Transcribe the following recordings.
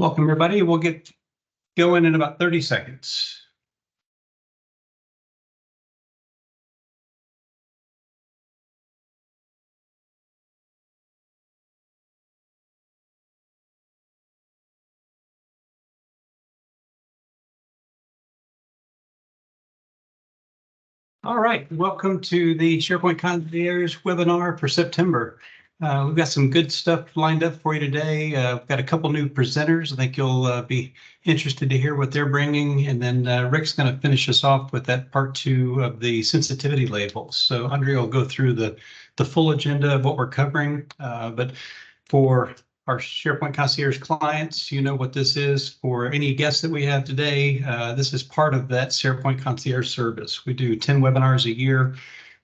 Welcome, everybody. We'll get going in about 30 seconds. All right, welcome to the SharePoint Concierge webinar for September. We've got some good stuff lined up for you today. We've got a couple new presenters. I think you'll be interested to hear what they're bringing. And then Rick's going to finish us off with that part 2 of the sensitivity labels. So Andrea will go through the full agenda of what we're covering. But for our SharePoint Concierge clients, you know what this is. For any guests that we have today, this is part of that SharePoint Concierge service. We do 10 webinars a year,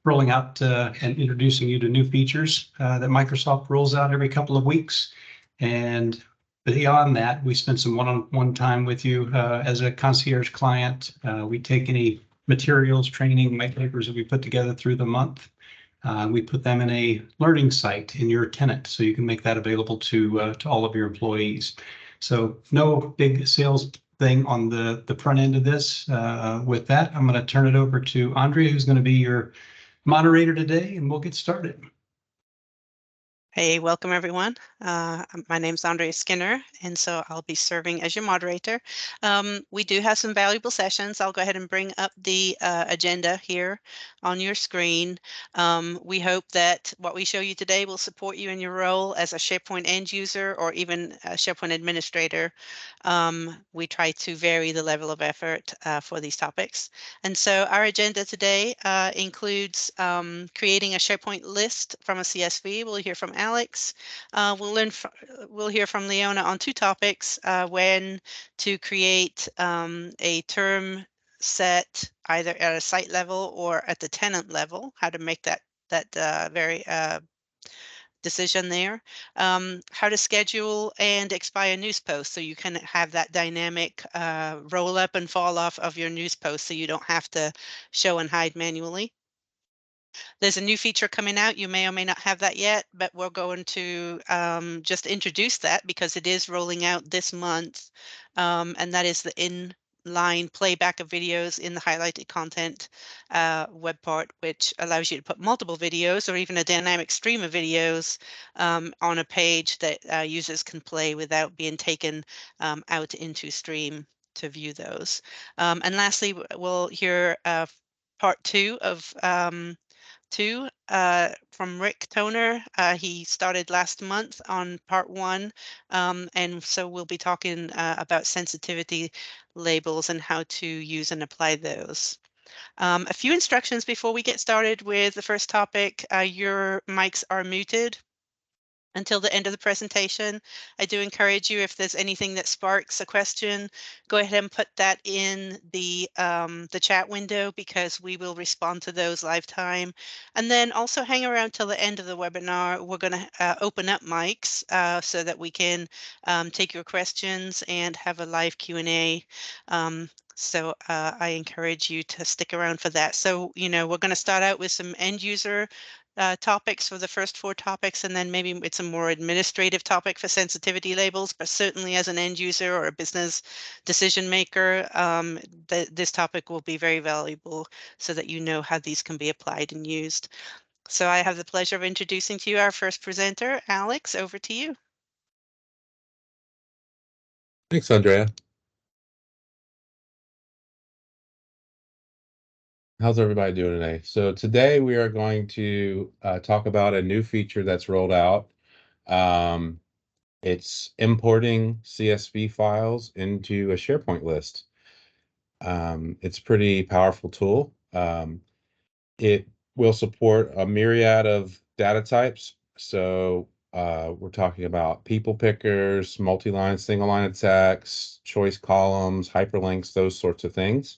rolling out and introducing you to new features that Microsoft rolls out every couple of weeks. And beyond that, we spend some one-on-one time with you as a concierge client. We take any materials, training, white papers that we put together through the month. We put them in a learning site in your tenant, so you can make that available to all of your employees. So no big sales thing on the front end of this. With that, I'm going to turn it over to Andrea, who's going to be your moderator today, and we'll get started. Hey, welcome everyone. My name's Andrea Skinner, and so I'll be serving as your moderator. We do have some valuable sessions. I'll go ahead and bring up the agenda here on your screen. We hope that what we show you today will support you in your role as a SharePoint end user or even a SharePoint administrator. We try to vary the level of effort for these topics. And so our agenda today includes creating a SharePoint list from a CSV. We'll hear from Alex. We'll hear from Leona on 2 topics: when to create a term set either at a site level or at the tenant level, how to make that very decision there, how to schedule and expire news posts so you can have that dynamic roll up and fall off of your news posts so you don't have to show and hide manually. There's a new feature coming out. You may or may not have that yet, but we're going to just introduce that because it is rolling out this month, and that is the inline playback of videos in the highlighted content web part, which allows you to put multiple videos or even a dynamic stream of videos on a page that users can play without being taken out into stream to view those. And lastly, we'll hear part 2 of from Rick Toner. He started last month on part 1, and so we'll be talking about sensitivity labels and how to use and apply those. A few instructions before we get started with the first topic. Your mics are muted until the end of the presentation. I do encourage you, if there's anything that sparks a question, go ahead and put that in the chat window, because we will respond to those live time. And then also hang around till the end of the webinar. We're going to open up mics so that we can take your questions and have a live Q&A. So I encourage you to stick around for that. So, we're going to start out with some end user topics for the first 4 topics, and then maybe it's a more administrative topic for sensitivity labels, but certainly as an end user or a business decision maker, this topic will be very valuable so that you know how these can be applied and used. So I have the pleasure of introducing to you our first presenter. Alex, over to you. Thanks, Andrea. How's everybody doing today? So today we are going to talk about a new feature that's rolled out. It's importing CSV files into a SharePoint list. It's a pretty powerful tool. It will support a myriad of data types. So we're talking about people pickers, multi-line, single line of text, choice columns, hyperlinks, those sorts of things.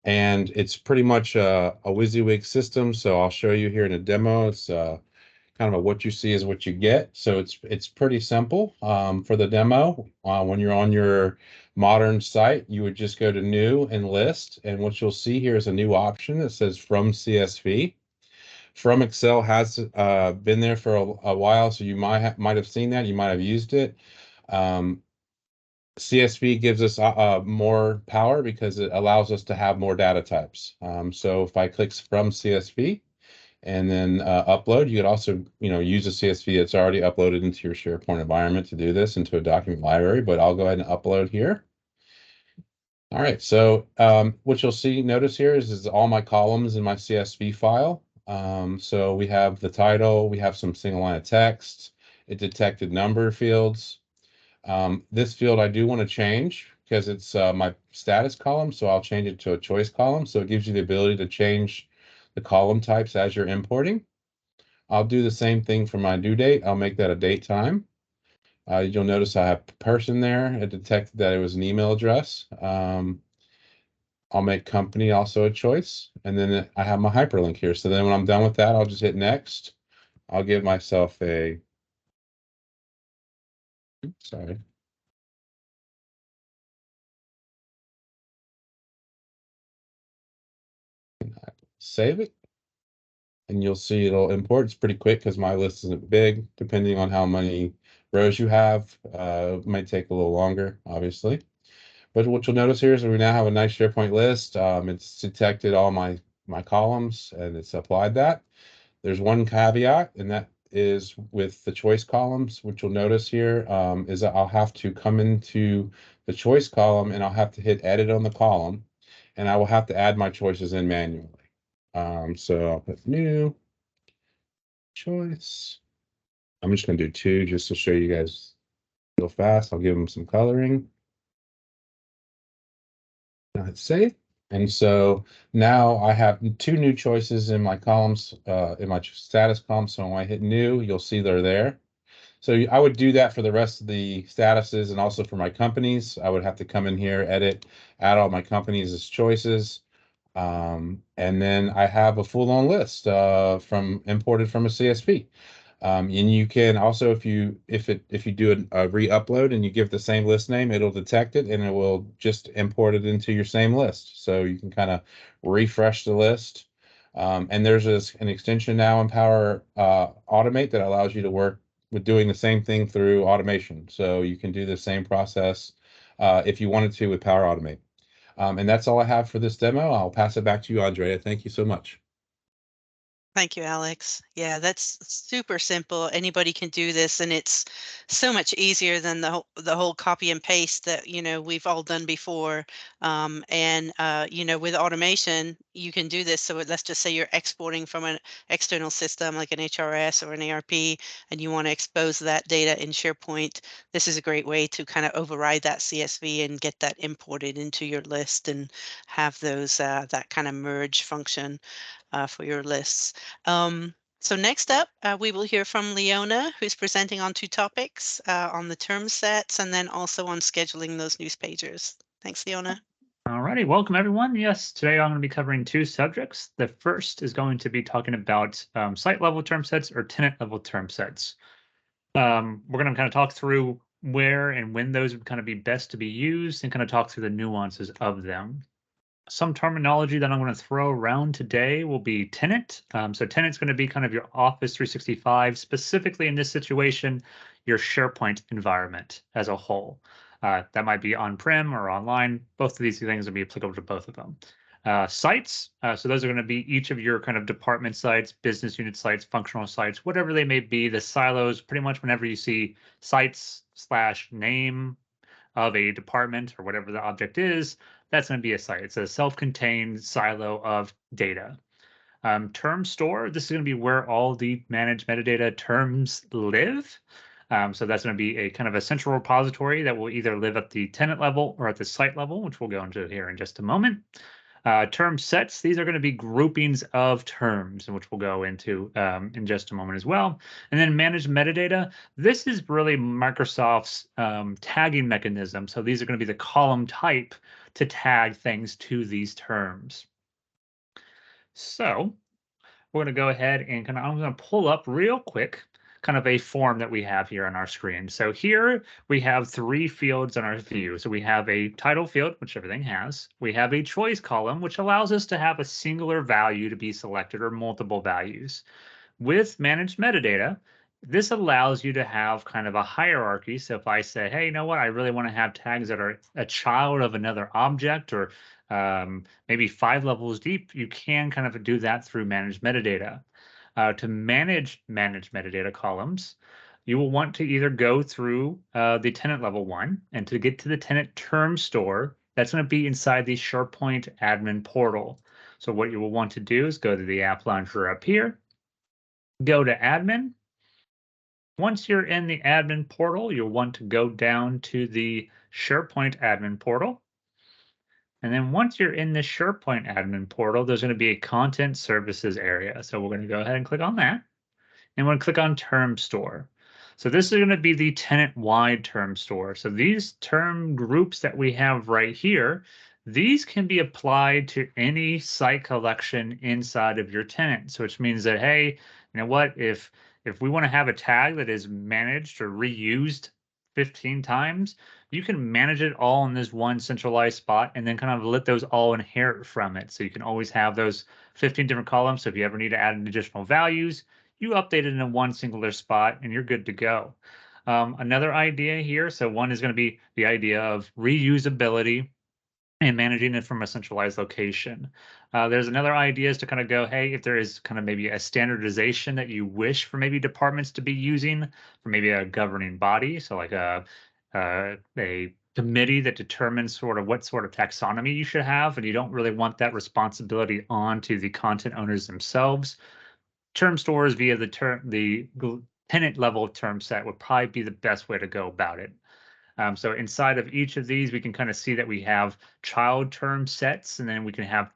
And it's pretty much a WYSIWYG system. So I'll show you here in a demo. It's kind of a what you see is what you get. So it's pretty simple for the demo. When you're on your modern site, you would just go to New and List. And what you'll see here is a new option that says From CSV. From Excel has been there for a while, so you might have seen that. You might have used it. CSV gives us more power because it allows us to have more data types. So if I click from CSV and then upload, you could also use a CSV that's already uploaded into your SharePoint environment to do this into a document library, but I'll go ahead and upload here. All right, so what you'll notice here is all my columns in my CSV file. So we have the title, we have some single line of text, it detected number fields. This field I do want to change because it's my status column, so I'll change it to a choice column. So it gives you the ability to change the column types as you're importing. I'll do the same thing for my due date. I'll make that a date time. You'll notice I have person there. It detected that it was an email address. I'll make company also a choice, and then I have my hyperlink here. So then when I'm done with that, I'll just hit next. I'll give myself a, sorry. Save it. And you'll see it'll import. It's pretty quick because my list isn't big. Depending on how many rows you have, it might take a little longer, obviously. But what you'll notice here is we now have a nice SharePoint list. It's detected all my columns and it's applied that. There's one caveat, and that is with the choice columns. What you'll notice here is that I'll have to come into the choice column and I'll have to hit edit on the column, and I will have to add my choices in manually. So I'll put new choice. I'm just going to do 2 just to show you guys real fast. I'll give them some coloring. Now hit save. And so now I have 2 new choices in my columns, in my status column. So when I hit new, you'll see they're there. So I would do that for the rest of the statuses and also for my companies. I would have to come in here, edit, add all my companies as choices. And then I have a full-on list imported from a CSV. And you can also, if you do a re-upload and you give the same list name, it'll detect it and it will just import it into your same list. So you can kind of refresh the list. And there's an extension now in Power Automate that allows you to work with doing the same thing through automation. So you can do the same process if you wanted to with Power Automate. And that's all I have for this demo. I'll pass it back to you, Andrea. Thank you so much. Thank you, Alex. Yeah, that's super simple. Anybody can do this, and it's so much easier than the whole copy and paste that we've all done before. With automation, you can do this. So let's just say you're exporting from an external system like an HRS or an ARP, and you want to expose that data in SharePoint. This is a great way to kind of override that CSV and get that imported into your list and have those that kind of merge function for your lists. So next up, we will hear from Leona, who's presenting on 2 topics, on the term sets and then also on scheduling those news pages. Thanks, Leona. Alrighty, welcome everyone. Yes, today I'm going to be covering 2 subjects. The first is going to be talking about site level term sets or tenant level term sets. We're going to kind of talk through where and when those would kind of be best to be used and kind of talk through the nuances of them. Some terminology that I'm going to throw around today will be tenant. So tenant's going to be kind of your Office 365, specifically in this situation, your SharePoint environment as a whole. That might be on-prem or online. Both of these things will be applicable to both of them. Sites, so those are going to be each of your kind of department sites, business unit sites, functional sites, whatever they may be. The silos, pretty much whenever you see sites / name of a department or whatever the object is, that's going to be a site. It's a self-contained silo of data. Term store, this is going to be where all the managed metadata terms live. So that's going to be a kind of a central repository that will either live at the tenant level or at the site level, which we'll go into here in just a moment. Term sets, these are going to be groupings of terms, which we'll go into in just a moment as well. And then managed metadata, this is really Microsoft's tagging mechanism. So these are going to be the column type to tag things to these terms. So we're going to go ahead and I'm going to pull up real quick kind of a form that we have here on our screen. So here we have 3 fields on our view. So we have a title field, which everything has. We have a choice column, which allows us to have a singular value to be selected or multiple values. With managed metadata, This allows you to have kind of a hierarchy. So if I say, hey, you know what, I really want to have tags that are a child of another object, or maybe 5 levels deep, you can kind of do that through manage metadata. To manage metadata columns, you will want to either go through the tenant level one, and to get to the tenant term store, that's going to be inside the SharePoint admin portal. So what you will want to do is go to the app launcher up here, go to admin. Once you're in the admin portal, you'll want to go down to the SharePoint admin portal. And then once you're in the SharePoint admin portal, there's going to be a content services area. So we're going to go ahead and click on that. And we're going to click on term store. So this is going to be the tenant-wide term store. So these term groups that we have right here, these can be applied to any site collection inside of your tenant. So which means that, hey, you know what, if we want to have a tag that is managed or reused 15 times, you can manage it all in this one centralized spot and then kind of let those all inherit from it. So you can always have those 15 different columns. So if you ever need to add additional values, you update it in one singular spot and you're good to go. Another idea here, so one is going to be the idea of reusability and managing it from a centralized location. There's another idea is to kind of go, hey, if there is kind of maybe a standardization that you wish for maybe departments to be using for maybe a governing body, so like a committee that determines sort of what sort of taxonomy you should have, and you don't really want that responsibility onto the content owners themselves. Term stores via the tenant level term set would probably be the best way to go about it. So inside of each of these, we can kind of see that we have child term sets, and then we can have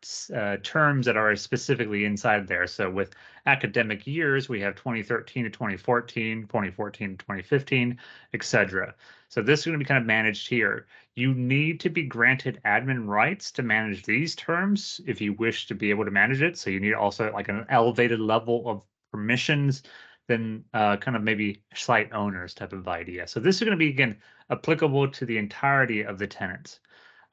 terms that are specifically inside there. So with academic years, we have 2013 to 2014, 2014 to 2015, etc. So this is going to be kind of managed here. You need to be granted admin rights to manage these terms if you wish to be able to manage it. So you need also like an elevated level of permissions than kind of maybe site owners type of idea. So this is going to be, again, applicable to the entirety of the tenants.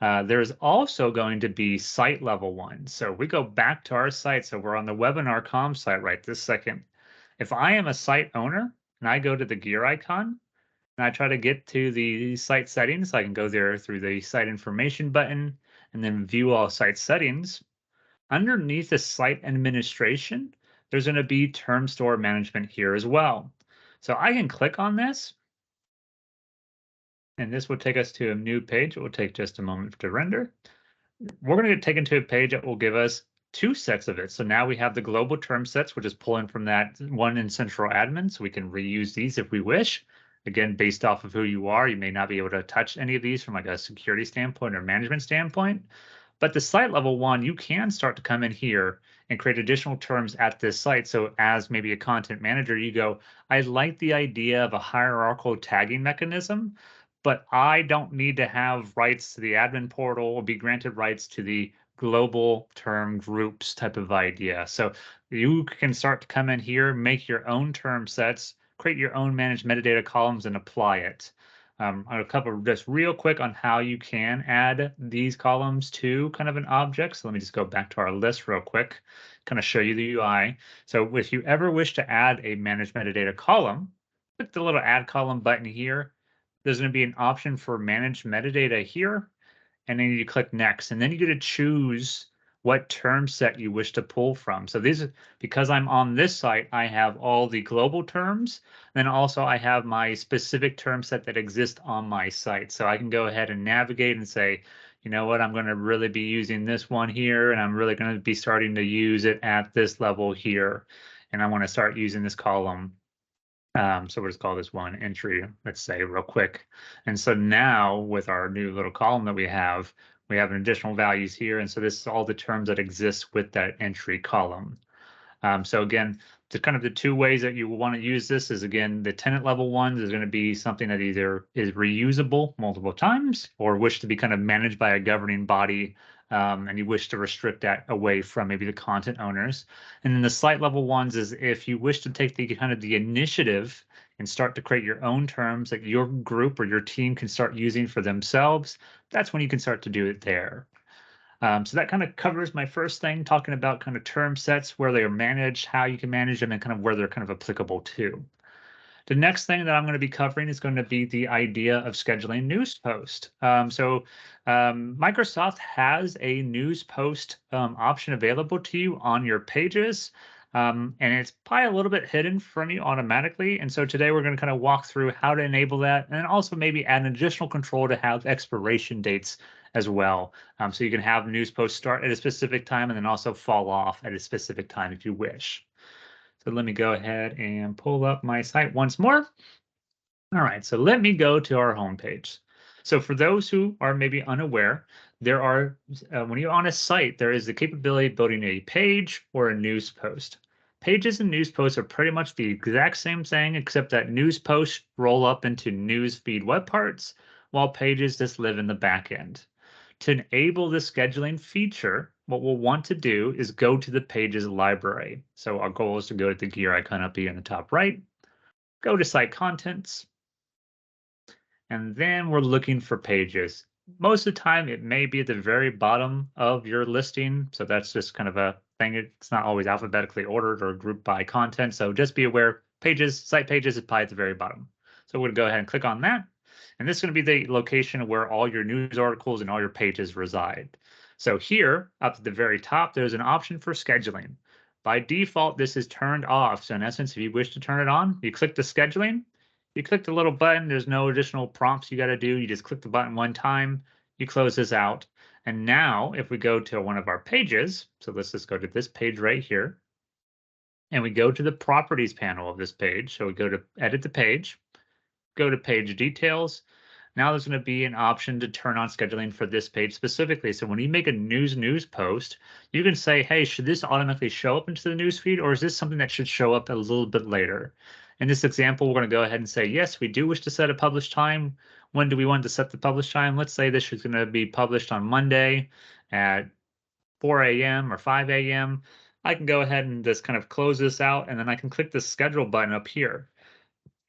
There's also going to be site level ones. So we go back to our site. So we're on the webinar.com site right this second. If I am a site owner and I go to the gear icon and I try to get to the site settings, I can go there through the site information button and then view all site settings. Underneath the site administration, there's going to be term store management here as well. So I can click on this, and this will take us to a new page. It will take just a moment to render. We're going to get taken to a page that will give us 2 sets of it. So now we have the global term sets, which is pulling from that one in central admin. So we can reuse these if we wish. Again, based off of who you are, you may not be able to touch any of these from like a security standpoint or management standpoint. But the site level one, you can start to come in here and create additional terms at this site. So as maybe a content manager, you go, I like the idea of a hierarchical tagging mechanism, but I don't need to have rights to the admin portal or be granted rights to the global term groups type of idea. So you can start to come in here, make your own term sets, create your own managed metadata columns and apply it. I'll cover just real quick on how you can add these columns to kind of an object. So let me just go back to our list real quick, kind of show you the UI. So if you ever wish to add a managed metadata column, click the little add column button here. There's going to be an option for manage metadata here, and then you click next, and then you get to choose what term set you wish to pull from. So these, because I'm on this site, I have all the global terms. Then also I have my specific term set that exists on my site. So I can go ahead and navigate and say, you know what, I'm going to really be using this one here, and I'm really going to be starting to use it at this level here. And I want to start using this column. So we'll just call this one entry, let's say, real quick. And so now with our new little column that we have an additional values here. And so this is all the terms that exist with that entry column. So again, kind of the 2 ways that you will want to use this is, again, the tenant level ones is going to be something that either is reusable multiple times or wish to be kind of managed by a governing body, and you wish to restrict that away from maybe the content owners. And then the site level ones is if you wish to take the kind of the initiative and start to create your own terms that your group or your team can start using for themselves, that's when you can start to do it there. So that kind of covers my first thing, talking about kind of term sets, where they are managed, how you can manage them, and kind of where they're kind of applicable to. The next thing that I'm going to be covering is going to be the idea of scheduling news post. Microsoft has a news post option available to you on your pages. And it's probably a little bit hidden from you automatically. And so today we're going to kind of walk through how to enable that, and also maybe add an additional control to have expiration dates as well. So you can have news posts start at a specific time and then also fall off at a specific time if you wish. So let me go ahead and pull up my site once more. All right, so let me go to our homepage. So for those who are maybe unaware, there are, when you're on a site, there is the capability of building a page or a news post. Pages and news posts are pretty much the exact same thing, except that news posts roll up into news feed web parts, while pages just live in the back end. To enable the scheduling feature, what we'll want to do is go to the pages library. So our goal is to go to the gear icon up here in the top right, go to site contents, and then we're looking for pages. Most of the time, it may be at the very bottom of your listing. So that's just kind of a thing. It's not always alphabetically ordered or grouped by content. So just be aware, pages, site pages is probably at the very bottom. So we're going to go ahead and click on that. And this is going to be the location where all your news articles and all your pages reside. So here, up at the very top, there's an option for scheduling. By default, this is turned off. So in essence, if you wish to turn it on, you click the scheduling. You click the little button, there's no additional prompts you got to do. You just click the button one time, you close this out. And now if we go to one of our pages, so let's just go to this page right here, and we go to the properties panel of this page. So we go to edit the page, go to page details. Now there's going to be an option to turn on scheduling for this page specifically. So when you make a news post, you can say, hey, should this automatically show up into the news feed, or is this something that should show up a little bit later? In this example, we're going to go ahead and say, yes, we do wish to set a publish time. When do we want to set the publish time? Let's say this is going to be published on Monday at 4 a.m. or 5 a.m. I can go ahead and just kind of close this out, and then I can click the schedule button up here.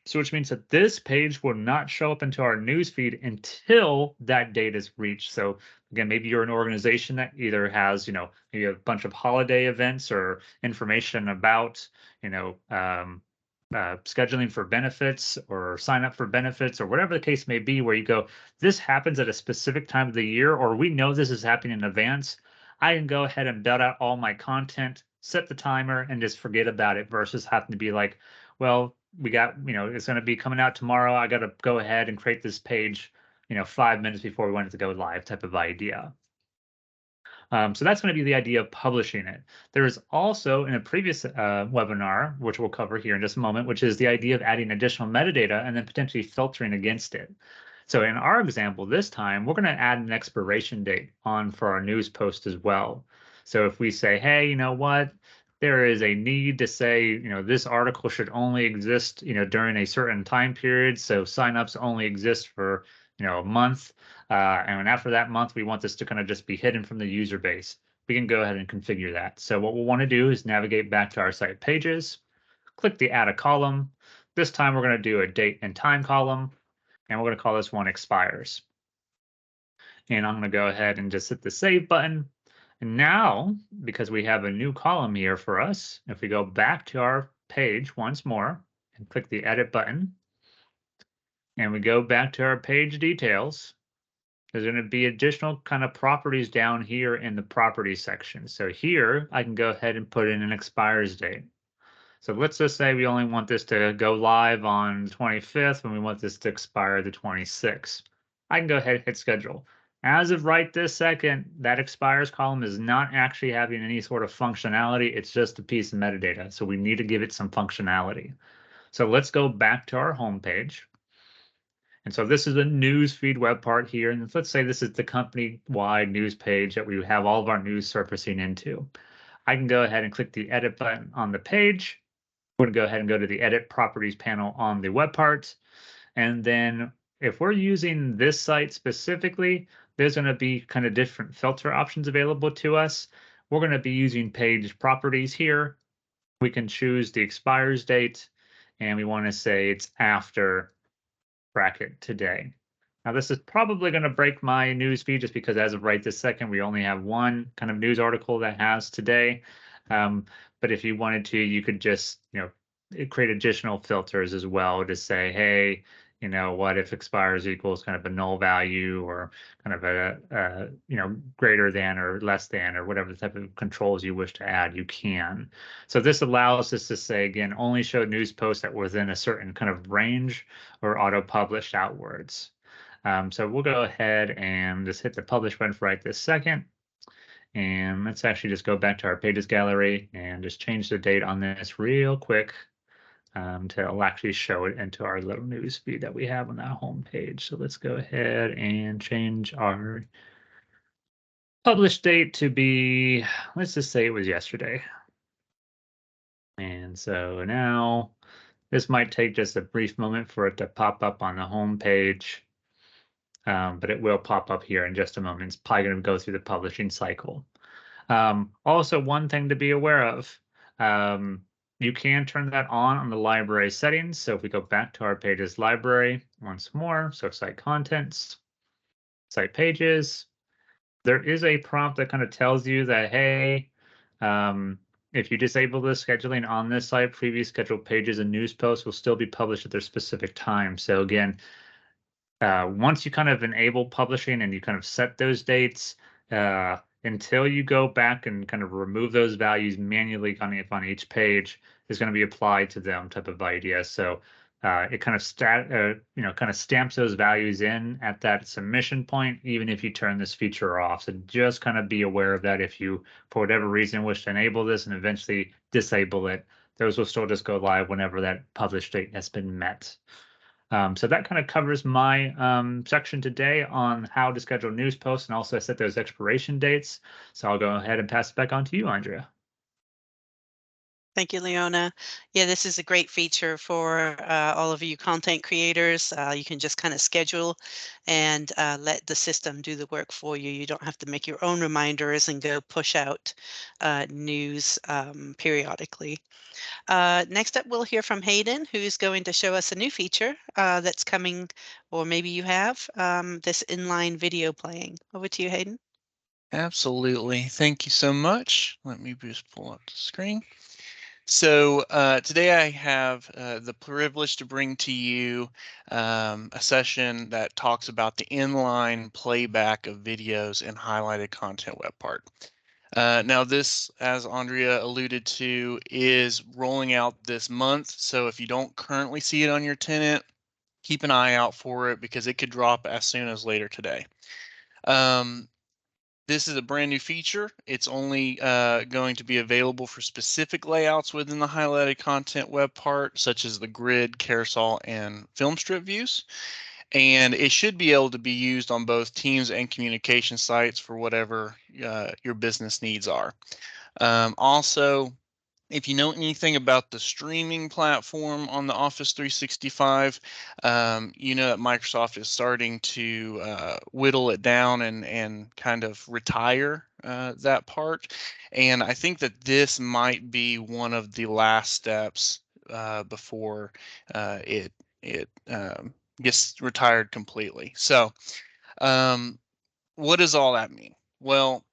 So which means that this page will not show up into our news feed until that date is reached. So again, maybe you're an organization that either has, maybe a bunch of holiday events or information about, scheduling for benefits or sign up for benefits or whatever the case may be, where you go, this happens at a specific time of the year, or we know this is happening in advance. I can go ahead and build out all my content, set the timer, and just forget about it versus having to be like, well, we got, it's going to be coming out tomorrow. I got to go ahead and create this page, 5 minutes before we want it to go live type of idea. So that's going to be the idea of publishing it. There is also in a previous webinar, which we'll cover here in just a moment, which is the idea of adding additional metadata and then potentially filtering against it. So in our example this time, we're going to add an expiration date on for our news post as well. So if we say, hey, you know what, there is a need to say, this article should only exist, during a certain time period. So signups only exist for, a month. And after that month, we want this to kind of just be hidden from the user base. We can go ahead and configure that. So what we'll want to do is navigate back to our site pages, click the add a column. This time we're going to do a date and time column, and we're going to call this one expires. And I'm going to go ahead and just hit the save button. And now, because we have a new column here for us, if we go back to our page once more and click the edit button, and we go back to our page details, there's going to be additional kind of properties down here in the properties section. So here I can go ahead and put in an expires date. So let's just say we only want this to go live on the 25th and we want this to expire the 26th. I can go ahead and hit schedule. As of right this second, that expires column is not actually having any sort of functionality. It's just a piece of metadata. So we need to give it some functionality. So let's go back to our home page. And so this is a news feed web part here. And let's say this is the company-wide news page that we have all of our news surfacing into. I can go ahead and click the edit button on the page. We're going to go ahead and go to the edit properties panel on the web part. And then if we're using this site specifically, there's going to be kind of different filter options available to us. We're going to be using page properties here. We can choose the expires date, and we want to say it's after bracket today. Now this is probably going to break my news feed just because as of right this second, we only have one kind of news article that has today. But if you wanted to, you could just, create additional filters as well to say, hey, you know, what if expires equals kind of a null value, or kind of a you know, greater than or less than, or whatever the type of controls you wish to add, you can. So this allows us to say, again, only show news posts that were within a certain kind of range or auto-publish outwards. So we'll go ahead and just hit the publish button for right this second. And let's actually just go back to our pages gallery and just change the date on this real quick. To actually show it into our little news feed that we have on that home page. So let's go ahead and change our publish date to be, let's just say it was yesterday. And so now this might take just a brief moment for it to pop up on the home page, but it will pop up here in just a moment. It's probably going to go through the publishing cycle. Also, one thing to be aware of, you can turn that on the library settings. So if we go back to our pages library once more, so site contents, site pages, there is a prompt that kind of tells you that, hey, if you disable the scheduling on this site, previous scheduled pages and news posts will still be published at their specific time. So again, once you kind of enable publishing and you kind of set those dates, until you go back and kind of remove those values manually on each page, is going to be applied to them type of idea. So it kind of kind of stamps those values in at that submission point, even if you turn this feature off. So just kind of be aware of that. If you, for whatever reason, wish to enable this and eventually disable it, those will still just go live whenever that publish date has been met. So that kind of covers my section today on how to schedule news posts, and also set those expiration dates. So I'll go ahead and pass it back on to you, Andrea. Thank you, Leona. Yeah, this is a great feature for all of you content creators. You can just kind of schedule and let the system do the work for you. You don't have to make your own reminders and go push out news periodically. Next up, we'll hear from Hayden, who's going to show us a new feature that's coming, or maybe you have, this inline video playing. Over to you, Hayden. Absolutely. Thank you so much. Let me just pull up the screen. So today I have the privilege to bring to you a session that talks about the inline playback of videos in highlighted content web part. Now this, as Andrea alluded to, is rolling out this month. So if you don't currently see it on your tenant, keep an eye out for it, because it could drop as soon as later today. This is a brand new feature. It's only going to be available for specific layouts within the highlighted content web part, such as the grid, carousel, and film strip views. And it should be able to be used on both Teams and communication sites for whatever your business needs are. Also, if you know anything about the streaming platform on the Office 365, you know that Microsoft is starting to whittle it down and kind of retire that part. And I think that this might be one of the last steps before it gets retired completely. So what does all that mean? Well,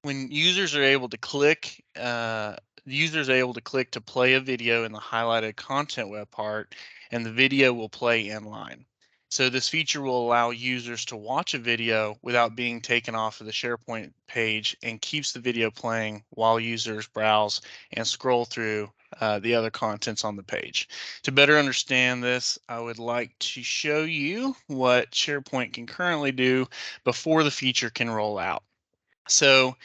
when users are able to click, to play a video in the highlighted content web part, and the video will play inline. So this feature will allow users to watch a video without being taken off of the SharePoint page, and keeps the video playing while users browse and scroll through the other contents on the page. To better understand this, I would like to show you what SharePoint can currently do before the feature can roll out. So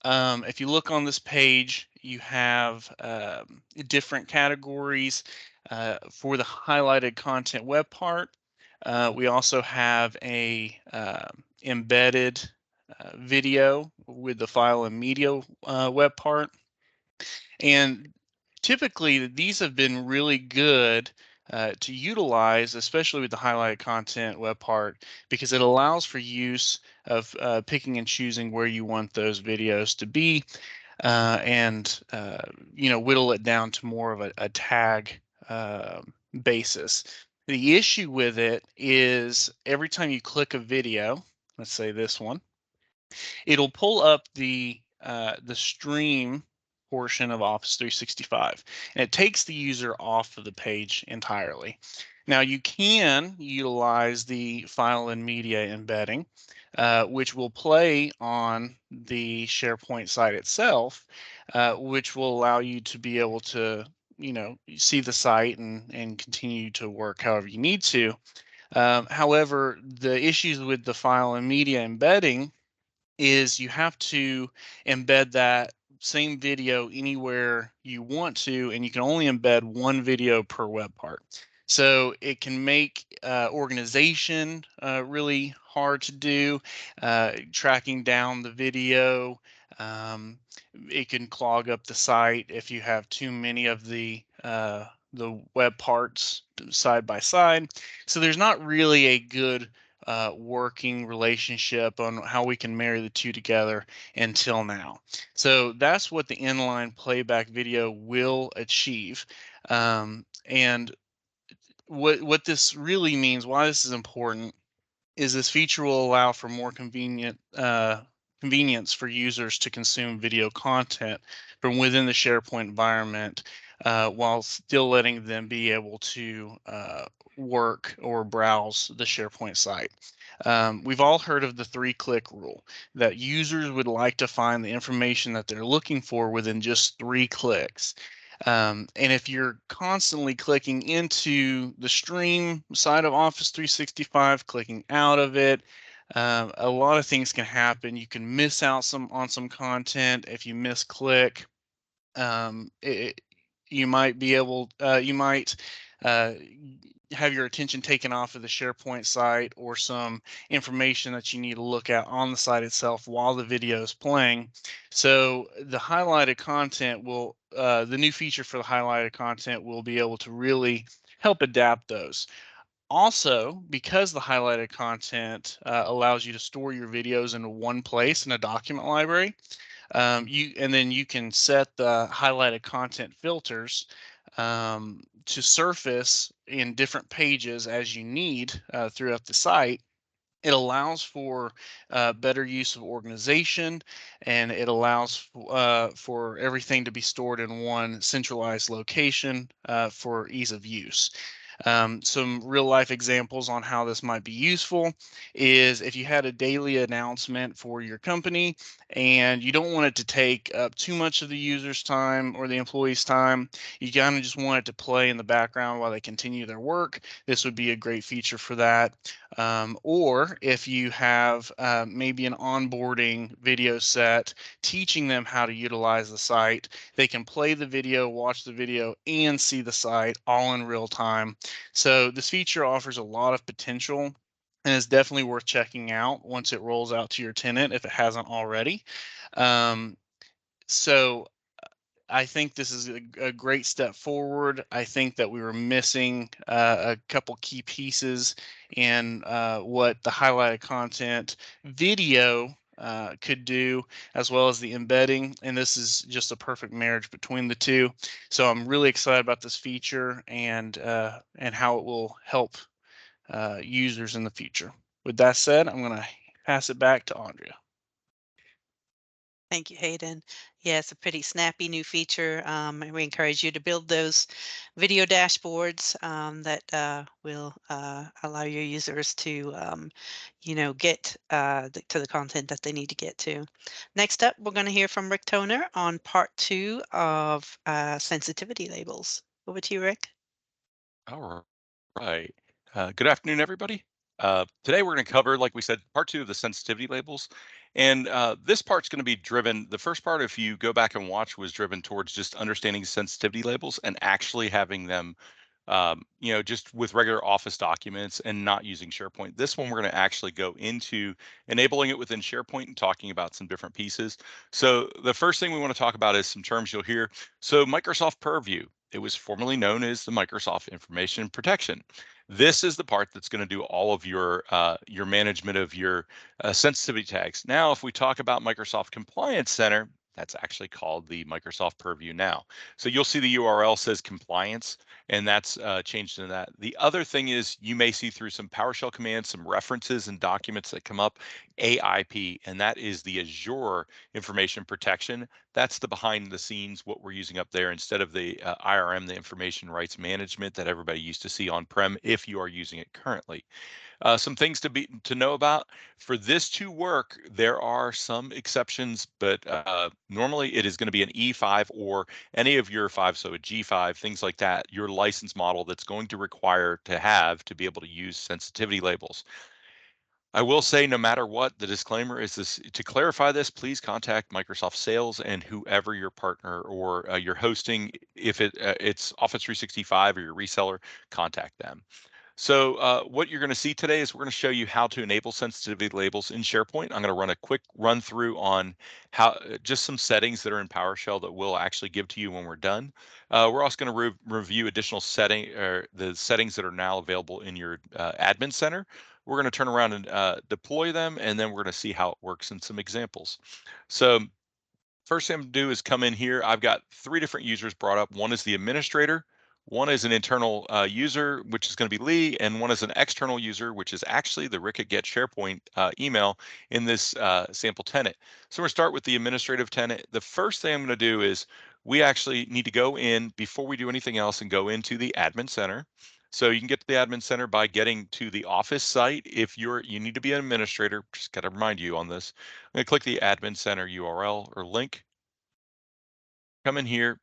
if you look on this page, you have different categories for the highlighted content web part. We also have a embedded video with the file and media web part. And typically these have been really good to utilize, especially with the highlighted content web part, because it allows for use of picking and choosing where you want those videos to be, and whittle it down to more of a tag basis. The issue with it is every time you click a video, let's say this one, it'll pull up the stream portion of Office 365, and it takes the user off of the page entirely. Now you can utilize the file and media embedding, which will play on the SharePoint site itself, which will allow you to be able to, see the site and continue to work however you need to. However, the issues with the file and media embedding is you have to embed that same video anywhere you want to, and you can only embed one video per web part. So it can make organization really hard to do, tracking down the video. It can clog up the site if you have too many of the web parts side by side. So there's not really a good working relationship on how we can marry the two together until now. So that's what the inline playback video will achieve. And what this really means, why this is important, is this feature will allow for more convenient convenience for users to consume video content from within the SharePoint environment, while still letting them be able to work or browse the SharePoint site. We've all heard of the 3-click rule, that users would like to find the information that they're looking for within just 3 clicks. And if you're constantly clicking into the stream side of Office 365, clicking out of it, a lot of things can happen. You can miss out on some content if you misclick. You might be able, you might have your attention taken off of the SharePoint site or some information that you need to look at on the site itself while the video is playing. So the highlighted content will, the new feature for the highlighted content will be able to really help adapt those. Also, because the highlighted content allows you to store your videos in one place in a document library, and then you can set the highlighted content filters to surface in different pages as you need throughout the site. It allows for better use of organization, and it allows for everything to be stored in one centralized location for ease of use. Some real life examples on how this might be useful is if you had a daily announcement for your company and you don't want it to take up too much of the user's time or the employee's time, you kind of just want it to play in the background while they continue their work. This would be a great feature for that. Or if you have maybe an onboarding video set teaching them how to utilize the site, they can play the video, watch the video, and see the site all in real time. So this feature offers a lot of potential and is definitely worth checking out once it rolls out to your tenant if it hasn't already. So I think this is a great step forward. I think that we were missing a couple key pieces in what the highlighted content video could do, as well as the embedding, and this is just a perfect marriage between the two. So I'm really excited about this feature and how it will help users in the future. With that said, I'm going to pass it back to Andrea. Thank you, Hayden. Yeah, it's a pretty snappy new feature. And we encourage you to build those video dashboards that will allow your users to, get to the content that they need to get to. Next up, we're going to hear from Rick Toner on part 2 of sensitivity labels. Over to you, Rick. All right. Good afternoon, everybody. Today we're going to cover, like we said, part 2 of the sensitivity labels. And this part's going to be driven, the first part, if you go back and watch, was driven towards just understanding sensitivity labels and actually having them, just with regular Office documents and not using SharePoint. This one, we're going to actually go into enabling it within SharePoint and talking about some different pieces. So the first thing we want to talk about is some terms you'll hear. So Microsoft Purview. It was formerly known as the Microsoft Information Protection. This is the part that's going to do all of your management of your sensitivity tags. Now, if we talk about Microsoft Compliance Center, That's actually called the Microsoft Purview now. So you'll see the URL says compliance, and that's changed in that. The other thing is you may see through some PowerShell commands, some references and documents that come up, AIP, and that is the Azure Information Protection. That's the behind the scenes, what we're using up there instead of the IRM, the Information Rights Management that everybody used to see on-prem if you are using it currently. Some things to know about for this to work. There are some exceptions, but normally it is going to be an E5 or any of your 5, so a G5, things like that. Your license model that's going to require to have to be able to use sensitivity labels. I will say, no matter what, the disclaimer is this: to clarify this, please contact Microsoft Sales and whoever your partner or your hosting. If it's Office 365 or your reseller, contact them. So what you're going to see today is we're going to show you how to enable sensitivity labels in SharePoint. I'm going to run a quick run through on how just some settings that are in PowerShell that we'll actually give to you when we're done. We're also going to review additional the settings that are now available in your admin center. We're going to turn around and deploy them, and then we're going to see how it works in some examples. So first thing I'm going to do is come in here. I've got 3 different users brought up. One is the administrator, one is an internal user, which is going to be Lee, and one is an external user, which is actually the Rick at Get SharePoint email in this sample tenant. So we're going to start with the administrative tenant. The first thing I'm going to do is we actually need to go in before we do anything else and go into the admin center. So you can get to the admin center by getting to the office site. If you need to be an administrator, just got to remind you on this. I'm going to click the admin center URL or link. Come in here.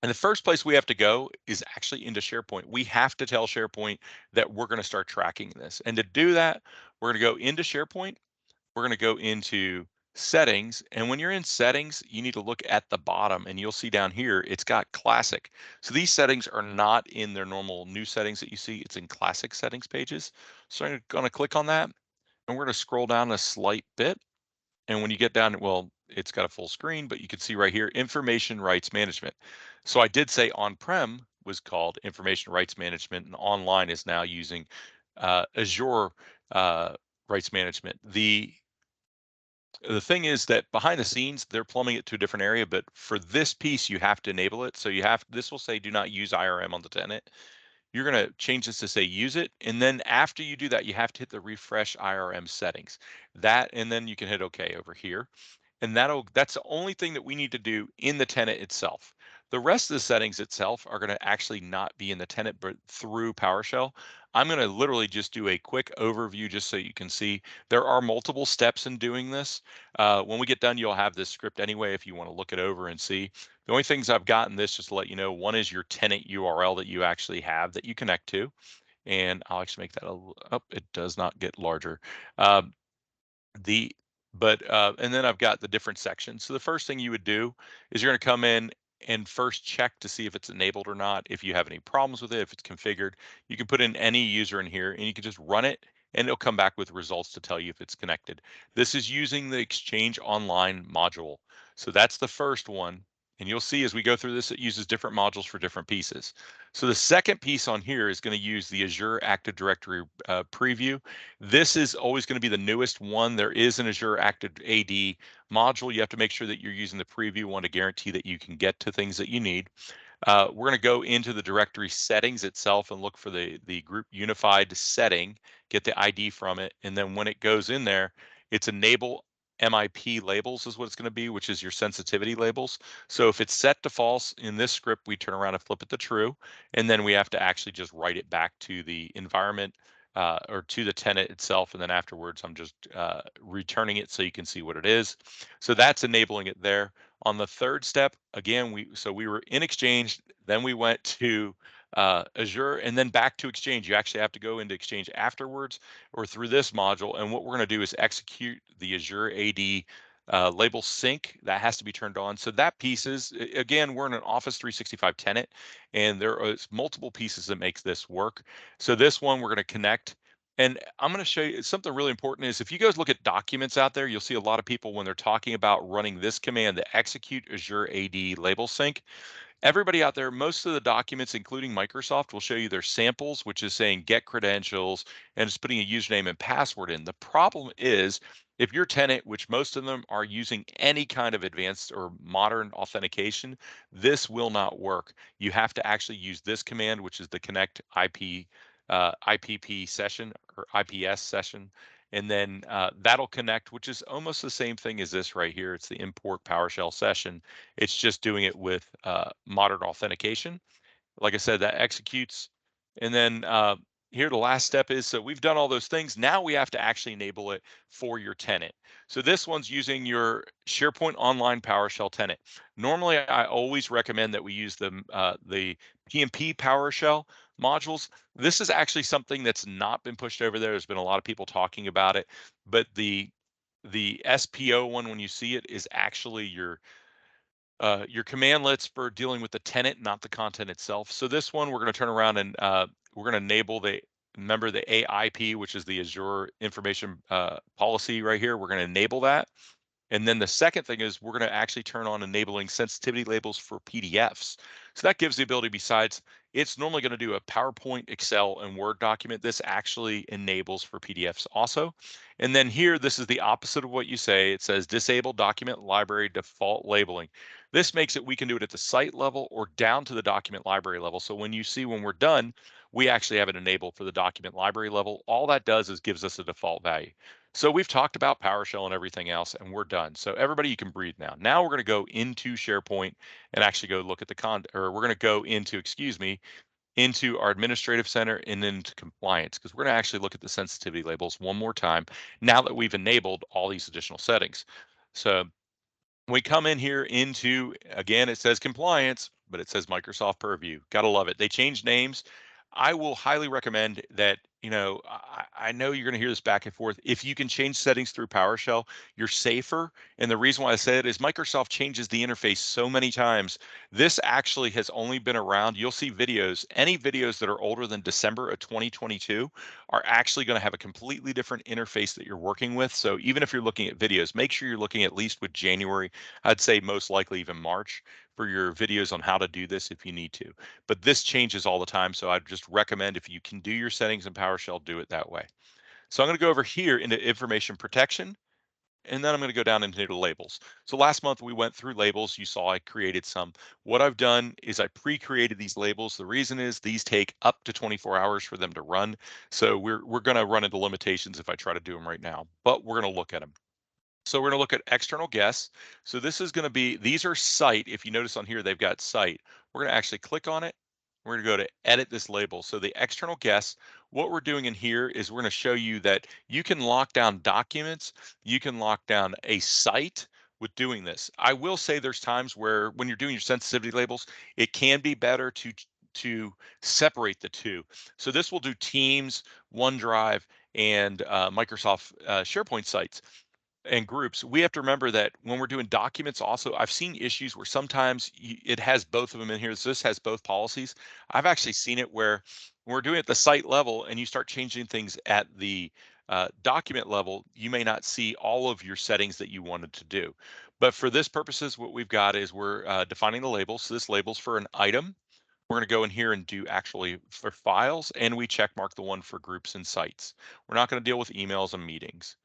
And the first place we have to go is actually into SharePoint. We have to tell SharePoint that we're going to start tracking this. And to do that, we're going to go into SharePoint. We're going to go into settings. And when you're in settings, you need to look at the bottom and you'll see down here, it's got classic. So these settings are not in their normal new settings that you see. It's in classic settings pages. So I'm going to click on that and we're going to scroll down a slight bit. And when you get down, well, it's got a full screen, but you can see right here, information rights management. So I did say on-prem was called information rights management, and online is now using Azure rights management. The thing is that behind the scenes, they're plumbing it to a different area, but for this piece, you have to enable it. So this will say do not use IRM on the tenant. You're going to change this to say use it. And then after you do that, you have to hit the refresh IRM settings. And then you can hit OK over here. And that's the only thing that we need to do in the tenant itself. The rest of the settings itself are going to actually not be in the tenant, but through PowerShell. I'm going to literally just do a quick overview just so you can see there are multiple steps in doing this. When we get done, you'll have this script anyway if you want to look it over and see. The only things I've gotten this just to let you know, one is your tenant URL that you actually have that you connect to. And I'll actually make that it does not get larger. And then I've got the different sections. So the first thing you would do is you're going to come in and first check to see if it's enabled or not. If you have any problems with it, if it's configured, you can put in any user in here and you can just run it and it'll come back with results to tell you if it's connected. This is using the Exchange Online module. So that's the first one. And you'll see as we go through this, it uses different modules for different pieces. So the second piece on here is going to use the Azure Active Directory preview. This is always going to be the newest one. There is an Azure Active AD module. You have to make sure that you're using the preview one to guarantee that you can get to things that you need. We're going to go into the directory settings itself and look for the group unified setting, get the ID from it. And then when it goes in there, it's enable MIP labels is what it's going to be, which is your sensitivity labels. So if it's set to false in this script, we turn around and flip it to true. And then we have to actually just write it back to the environment or to the tenant itself. And then afterwards, I'm just returning it so you can see what it is. So that's enabling it there. On the third step, again, we were in Exchange, then we went to Azure and then back to Exchange. You actually have to go into Exchange afterwards or through this module. And what we're going to do is execute the Azure AD label sync. That has to be turned on. So that piece is, again, we're in an Office 365 tenant, and there is multiple pieces that makes this work. So this one we're going to connect. And I'm going to show you something really important is if you guys look at documents out there, you'll see a lot of people when they're talking about running this command, the execute Azure AD label sync, everybody out there, most of the documents, including Microsoft, will show you their samples, which is saying get credentials and it's putting a username and password in. The problem is if your tenant, which most of them are using any kind of advanced or modern authentication, this will not work. You have to actually use this command, which is the connect IPP session or IPS session. And then that'll connect, which is almost the same thing as this right here. It's the import PowerShell session. It's just doing it with modern authentication. Like I said, that executes. And then here the last step is, so we've done all those things. Now we have to actually enable it for your tenant. So this one's using your SharePoint Online PowerShell tenant. Normally, I always recommend that we use the PnP PowerShell modules. This is actually something that's not been pushed over there. There's been a lot of people talking about it, but the SPO one, when you see it, is actually your commandlets for dealing with the tenant, not the content itself. So this one, we're going to turn around and we're going to enable remember the AIP, which is the Azure Information Policy right here. We're going to enable that. And then the second thing is we're going to actually turn on enabling sensitivity labels for PDFs. So that gives the ability, besides it's normally going to do a PowerPoint, Excel, and Word document, this actually enables for PDFs also. And then here, this is the opposite of what you say. It says disable document library default labeling. This makes it, we can do it at the site level or down to the document library level. So when you see when we're done, we actually have it enabled for the document library level. All that does is gives us a default value. So we've talked about PowerShell and everything else, and we're done. So everybody, you can breathe now. Now we're going to go into SharePoint and actually go look at we're going to go into, into our administrative center and then to compliance, because we're going to actually look at the sensitivity labels one more time now that we've enabled all these additional settings. So we come in here into, again, it says compliance, but it says Microsoft Purview. Gotta love it. They changed names. I will highly recommend that, I know you're going to hear this back and forth. If you can change settings through PowerShell, you're safer. And the reason why I say it is Microsoft changes the interface so many times. This actually has only been around. You'll see videos, any videos that are older than December of 2022 are actually going to have a completely different interface that you're working with. So even if you're looking at videos, make sure you're looking at least with January. I'd say most likely even March for your videos on how to do this if you need to. But this changes all the time. So I'd just recommend if you can do your settings in PowerShell, do it that way. So I'm going to go over here into information protection. And then I'm going to go down into the labels. So last month we went through labels. You saw I created some. What I've done is I pre-created these labels. The reason is these take up to 24 hours for them to run. So we're going to run into limitations if I try to do them right now, but we're going to look at them. So we're going to look at external guests. So this is going to be, these are site. If you notice on here, they've got site. We're going to actually click on it. We're going to go to edit this label. So the external guests, what we're doing in here is we're going to show you that you can lock down documents. You can lock down a site with doing this. I will say there's times where when you're doing your sensitivity labels, it can be better to separate the two. So this will do Teams, OneDrive, and Microsoft SharePoint sites and groups. We have to remember that when we're doing documents also, I've seen issues where sometimes it has both of them in here. So this has both policies. I've actually seen it where when we're doing it at the site level and you start changing things at the document level, you may not see all of your settings that you wanted to do. But for this purposes, what we've got is we're defining the labels. So this label's for an item. We're going to go in here and do actually for files, and we check mark the one for groups and sites. We're not going to deal with emails and meetings.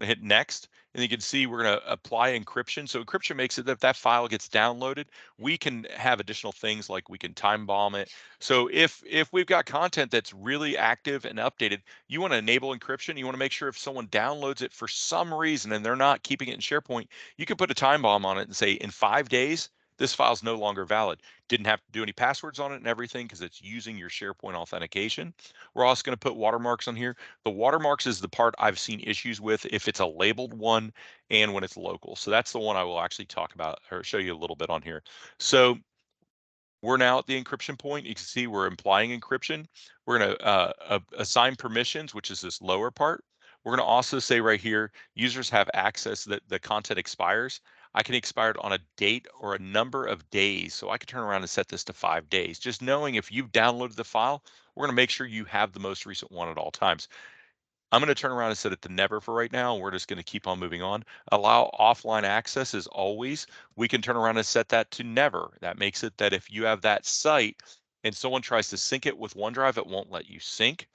Hit next, and you can see we're going to apply encryption. So encryption makes it that if that file gets downloaded, we can have additional things like we can time bomb it. So if we've got content that's really active and updated, you want to enable encryption. You want to make sure if someone downloads it for some reason and they're not keeping it in SharePoint, you can put a time bomb on it and say in 5 days, this file's no longer valid. Didn't have to do any passwords on it and everything because it's using your SharePoint authentication. We're also going to put watermarks on here. The watermarks is the part I've seen issues with if it's a labeled one and when it's local. So that's the one I will actually talk about or show you a little bit on here. So we're now at the encryption point. You can see we're implying encryption. We're going to assign permissions, which is this lower part. We're going to also say right here, users have access that the content expires. I can expire it on a date or a number of days. So I can turn around and set this to 5 days. Just knowing if you've downloaded the file, we're going to make sure you have the most recent one at all times. I'm going to turn around and set it to never for right now. We're just going to keep on moving on. Allow offline access as always. We can turn around and set that to never. That makes it that if you have that site and someone tries to sync it with OneDrive, it won't let you sync.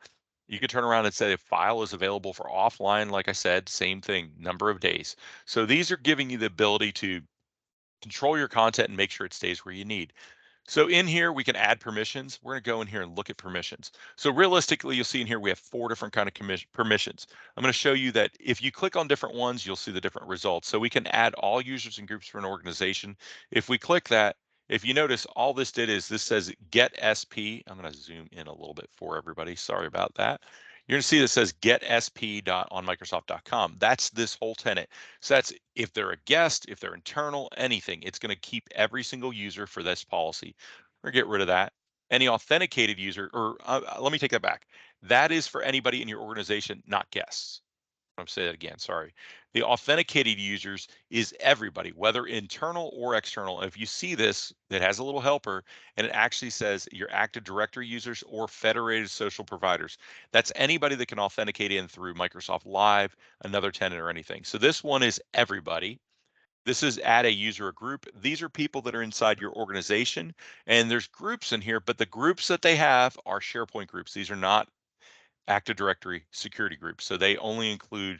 You could turn around and say a file is available for offline. Like I said, same thing, number of days. So these are giving you the ability to control your content and make sure it stays where you need. So in here, we can add permissions. We're going to go in here and look at permissions. So realistically, you'll see in here, we have 4 different kind of permissions. I'm going to show you that if you click on different ones, you'll see the different results. So we can add all users and groups for an organization. If we click that, if you notice, all this did is this says get SP. I'm going to zoom in a little bit for everybody. Sorry about that. You're going to see this says get sp.onmicrosoft.com. That's this whole tenant. So that's if they're a guest, if they're internal, anything, it's going to keep every single user for this policy. We're going to get rid of that. Any authenticated user, or let me take that back. That is for anybody in your organization, not guests. I'm say that again, sorry. The authenticated users is everybody, whether internal or external. If you see this, it has a little helper and it actually says your Active Directory users or federated social providers. That's anybody that can authenticate in through Microsoft Live, another tenant or anything. So this one is everybody. This is add a user or group. These are people that are inside your organization and there's groups in here, but the groups that they have are SharePoint groups. These are not Active Directory security groups. So they only include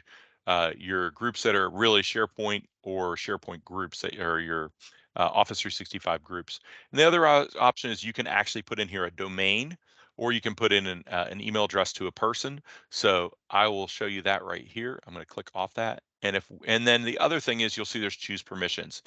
your groups that are really SharePoint or SharePoint groups that are your Office 365 groups. And the other option is you can actually put in here a domain or you can put in an email address to a person. So I will show you that right here. I'm going to click off that. And then the other thing is you'll see there's choose permissions.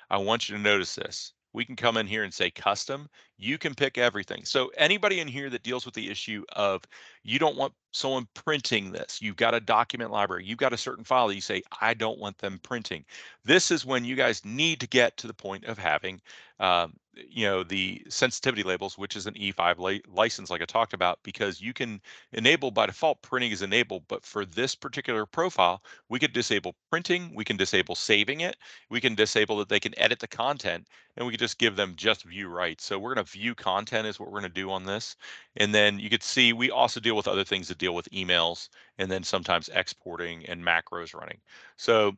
I want you to notice this. We can come in here and say custom. You can pick everything. So anybody in here that deals with the issue of you don't want someone printing this, you've got a document library, you've got a certain file that you say, I don't want them printing. This is when you guys need to get to the point of having, the sensitivity labels, which is an E5 license like I talked about, because you can enable by default printing is enabled, but for this particular profile, we could disable printing, we can disable saving it, we can disable that they can edit the content, and we can just give them just view rights. So we're going to view content is what we're going to do on this. And then you could see we also deal with other things that deal with emails and then sometimes exporting and macros running. So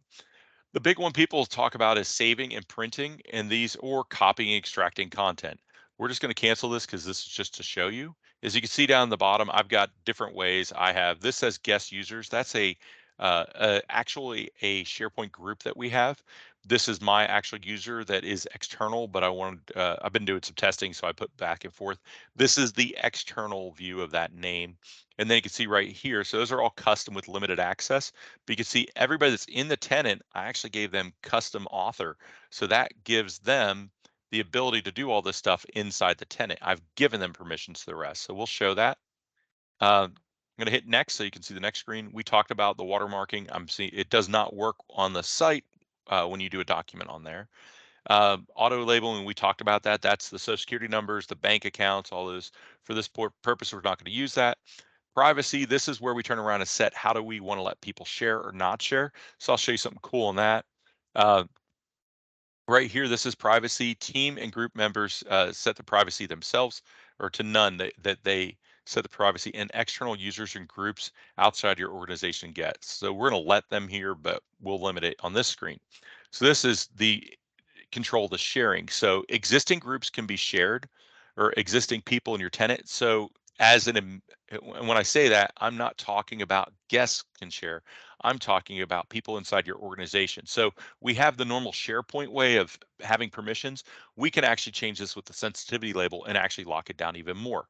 the big one people talk about is saving and printing, and these or copying and extracting content. We're just going to cancel this because this is just to show you. As you can see down the bottom, I've got different ways. I have this says guest users. That's actually a SharePoint group that we have. This is my actual user that is external, but I've been doing some testing, so I put back and forth. This is the external view of that name. And then you can see right here, so those are all custom with limited access. But you can see everybody that's in the tenant, I actually gave them custom author. So that gives them the ability to do all this stuff inside the tenant. I've given them permissions to the rest. So we'll show that. I'm going to hit next so you can see the next screen. We talked about the watermarking. I'm seeing it does not work on the site when you do a document on there. Auto labeling, we talked about that. That's the social security numbers, the bank accounts, all those. For this purpose, we're not going to use that. Privacy, this is where we turn around and set how do we want to let people share or not share. So I'll show you something cool on that. Right here, this is privacy. Team and group members set the privacy themselves or to none that they set the privacy, and external users and groups outside your organization get. So we're going to let them here, but we'll limit it on this screen. So this is the control the sharing. So existing groups can be shared or existing people in your tenant. So when I say that, I'm not talking about guests can share. I'm talking about people inside your organization. So we have the normal SharePoint way of having permissions. We can actually change this with the sensitivity label and actually lock it down even more.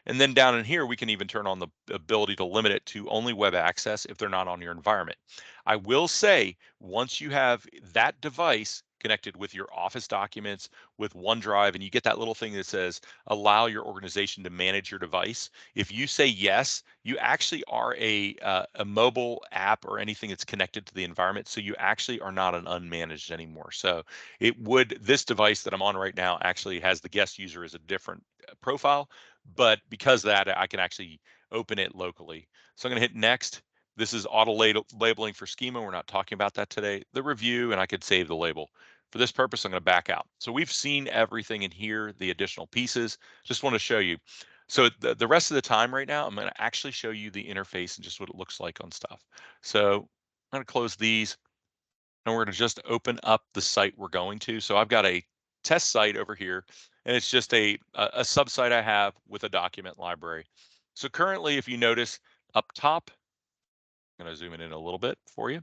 And then down in here, we can even turn on the ability to limit it to only web access if they're not on your environment. I will say, once you have that device connected with your Office documents, with OneDrive, and you get that little thing that says, allow your organization to manage your device. If you say yes, you actually are a mobile app or anything that's connected to the environment. So you actually are not an unmanaged anymore. So this device that I'm on right now actually has the guest user as a different profile, but because of that, I can actually open it locally. So I'm going to hit next. This is auto labeling for schema. We're not talking about that today. The review, and I could save the label. For this purpose, I'm going to back out. So we've seen everything in here, the additional pieces. Just want to show you. So the rest of the time right now, I'm going to actually show you the interface and just what it looks like on stuff. So I'm going to close these and we're going to just open up the site we're going to. So I've got a test site over here, and it's just a sub-site I have with a document library. So currently, if you notice up top, I'm going to zoom in a little bit for you.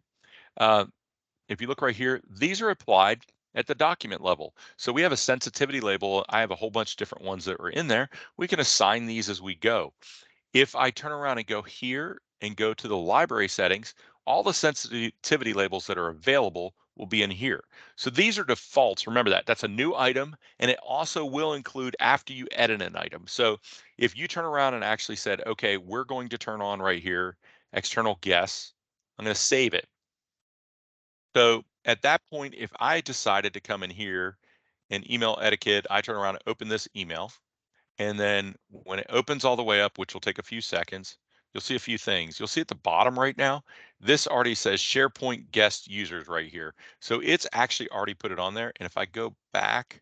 If you look right here, these are applied at the document level. So we have a sensitivity label. I have a whole bunch of different ones that are in there. We can assign these as we go. If I turn around and go here and go to the library settings, all the sensitivity labels that are available will be in here. So these are defaults. Remember that. That's a new item, and it also will include after you edit an item. So if you turn around and actually said, okay, we're going to turn on right here, external guests, I'm going to save it. So at that point, if I decided to come in here and email etiquette, I turn around and open this email. And then when it opens all the way up, which will take a few seconds, you'll see a few things. You'll see at the bottom right now, this already says SharePoint guest users right here. So it's actually already put it on there. And if I go back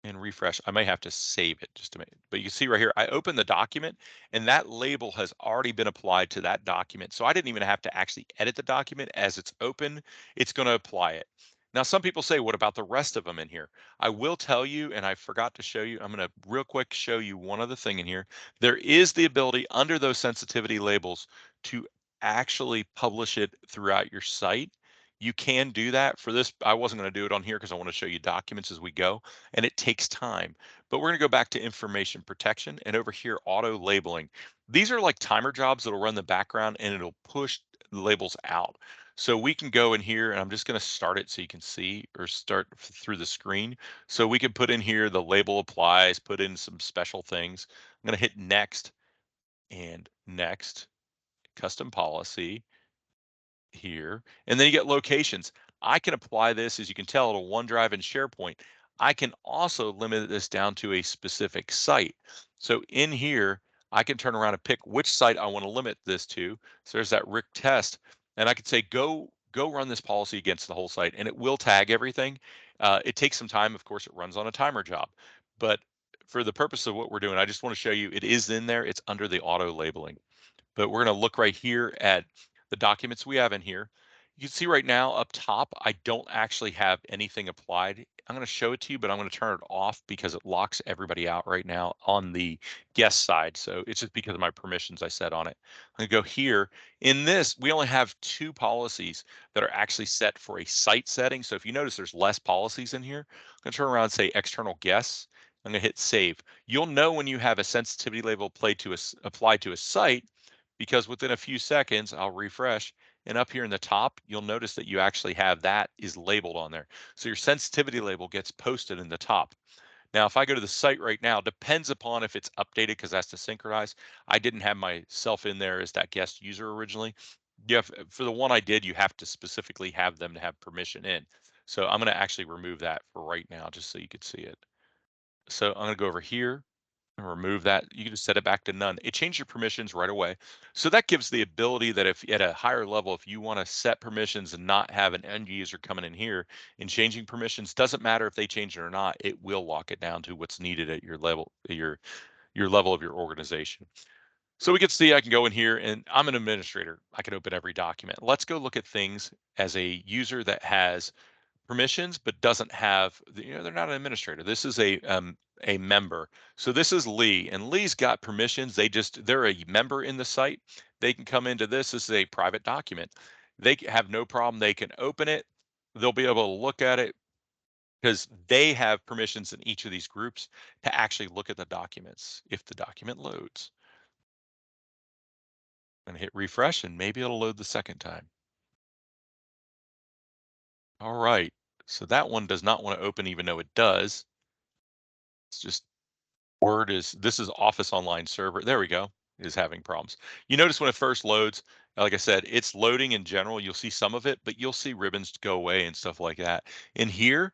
and refresh, I may have to save it just a minute. But you can see right here, I open the document and that label has already been applied to that document. So I didn't even have to actually edit the document. As it's open, it's going to apply it. Now, some people say, what about the rest of them in here? I will tell you, and I forgot to show you, I'm going to real quick show you one other thing in here. There is the ability under those sensitivity labels to actually publish it throughout your site. You can do that. For this, I wasn't going to do it on here because I want to show you documents as we go, and it takes time. But we're going to go back to information protection, and over here, auto labeling. These are like timer jobs that'll run in the background and it'll push the labels out. So we can go in here, and I'm just going to start it so you can see, or start through the screen. So we can put in here the label applies, put in some special things. I'm going to hit next and next, custom policy here, and then you get locations. I can apply this, as you can tell, to OneDrive and SharePoint. I can also limit this down to a specific site. So in here, I can turn around and pick which site I want to limit this to. So there's that Rick test, and I could say, go run this policy against the whole site, and it will tag everything. It takes some time. Of course, it runs on a timer job, but for the purpose of what we're doing, I just want to show you it is in there. It's under the auto labeling. But we're going to look right here at the documents we have in here. You can see right now up top, I don't actually have anything applied. I'm going to show it to you, but I'm going to turn it off because it locks everybody out right now on the guest side. So it's just because of my permissions I set on it. I'm going to go here. In this, we only have 2 policies that are actually set for a site setting. So if you notice, there's less policies in here. I'm going to turn around and say external guests. I'm going to hit save. You'll know when you have a sensitivity label applied to a site, because within a few seconds, I'll refresh, and up here in the top, you'll notice that you actually have that is labeled on there. So your sensitivity label gets posted in the top. Now, if I go to the site right now, depends upon if it's updated because that's to synchronize. I didn't have myself in there as that guest user originally. For the one I did, you have to specifically have them to have permission in. So I'm going to actually remove that for right now, just so you could see it. So I'm going to go over here and remove that. You can just set it back to none. It changed your permissions right away. So that gives the ability that if at a higher level, if you want to set permissions and not have an end user coming in here and changing permissions, doesn't matter if they change it or not, it will lock it down to what's needed at your level, your level of your organization. So we can see I can go in here, and I'm an administrator. I can open every document. Let's go look at things as a user that has permissions but doesn't have, they're not an administrator. This is a member. So this is Lee, and Lee's got permissions. They're a member in the site. They can come into this. This is a private document. They have no problem. They can open it. They'll be able to look at it because they have permissions in each of these groups to actually look at the documents if the document loads. I'm going to hit refresh, and maybe it'll load the second time. All right, so that one does not want to open even though it does. It's just this is Office Online Server. There we go, is having problems. You notice when it first loads, like I said, it's loading in general. You'll see some of it, but you'll see ribbons go away and stuff like that. In here,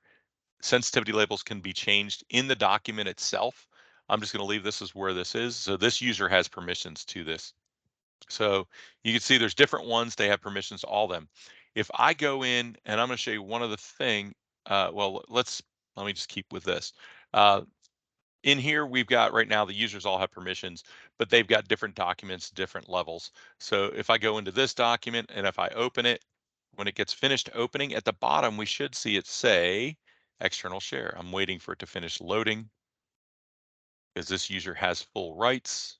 sensitivity labels can be changed in the document itself. I'm just going to leave this as where this is. So this user has permissions to this. So you can see there's different ones. They have permissions to all of them. If I go in, and I'm going to show you one other thing. Well, let me just keep with this. in here, we've got right now the users all have permissions, but they've got different documents, different levels. So if I go into this document and if I open it, when it gets finished opening at the bottom, we should see it say external share. I'm waiting for it to finish loading because this user has full rights.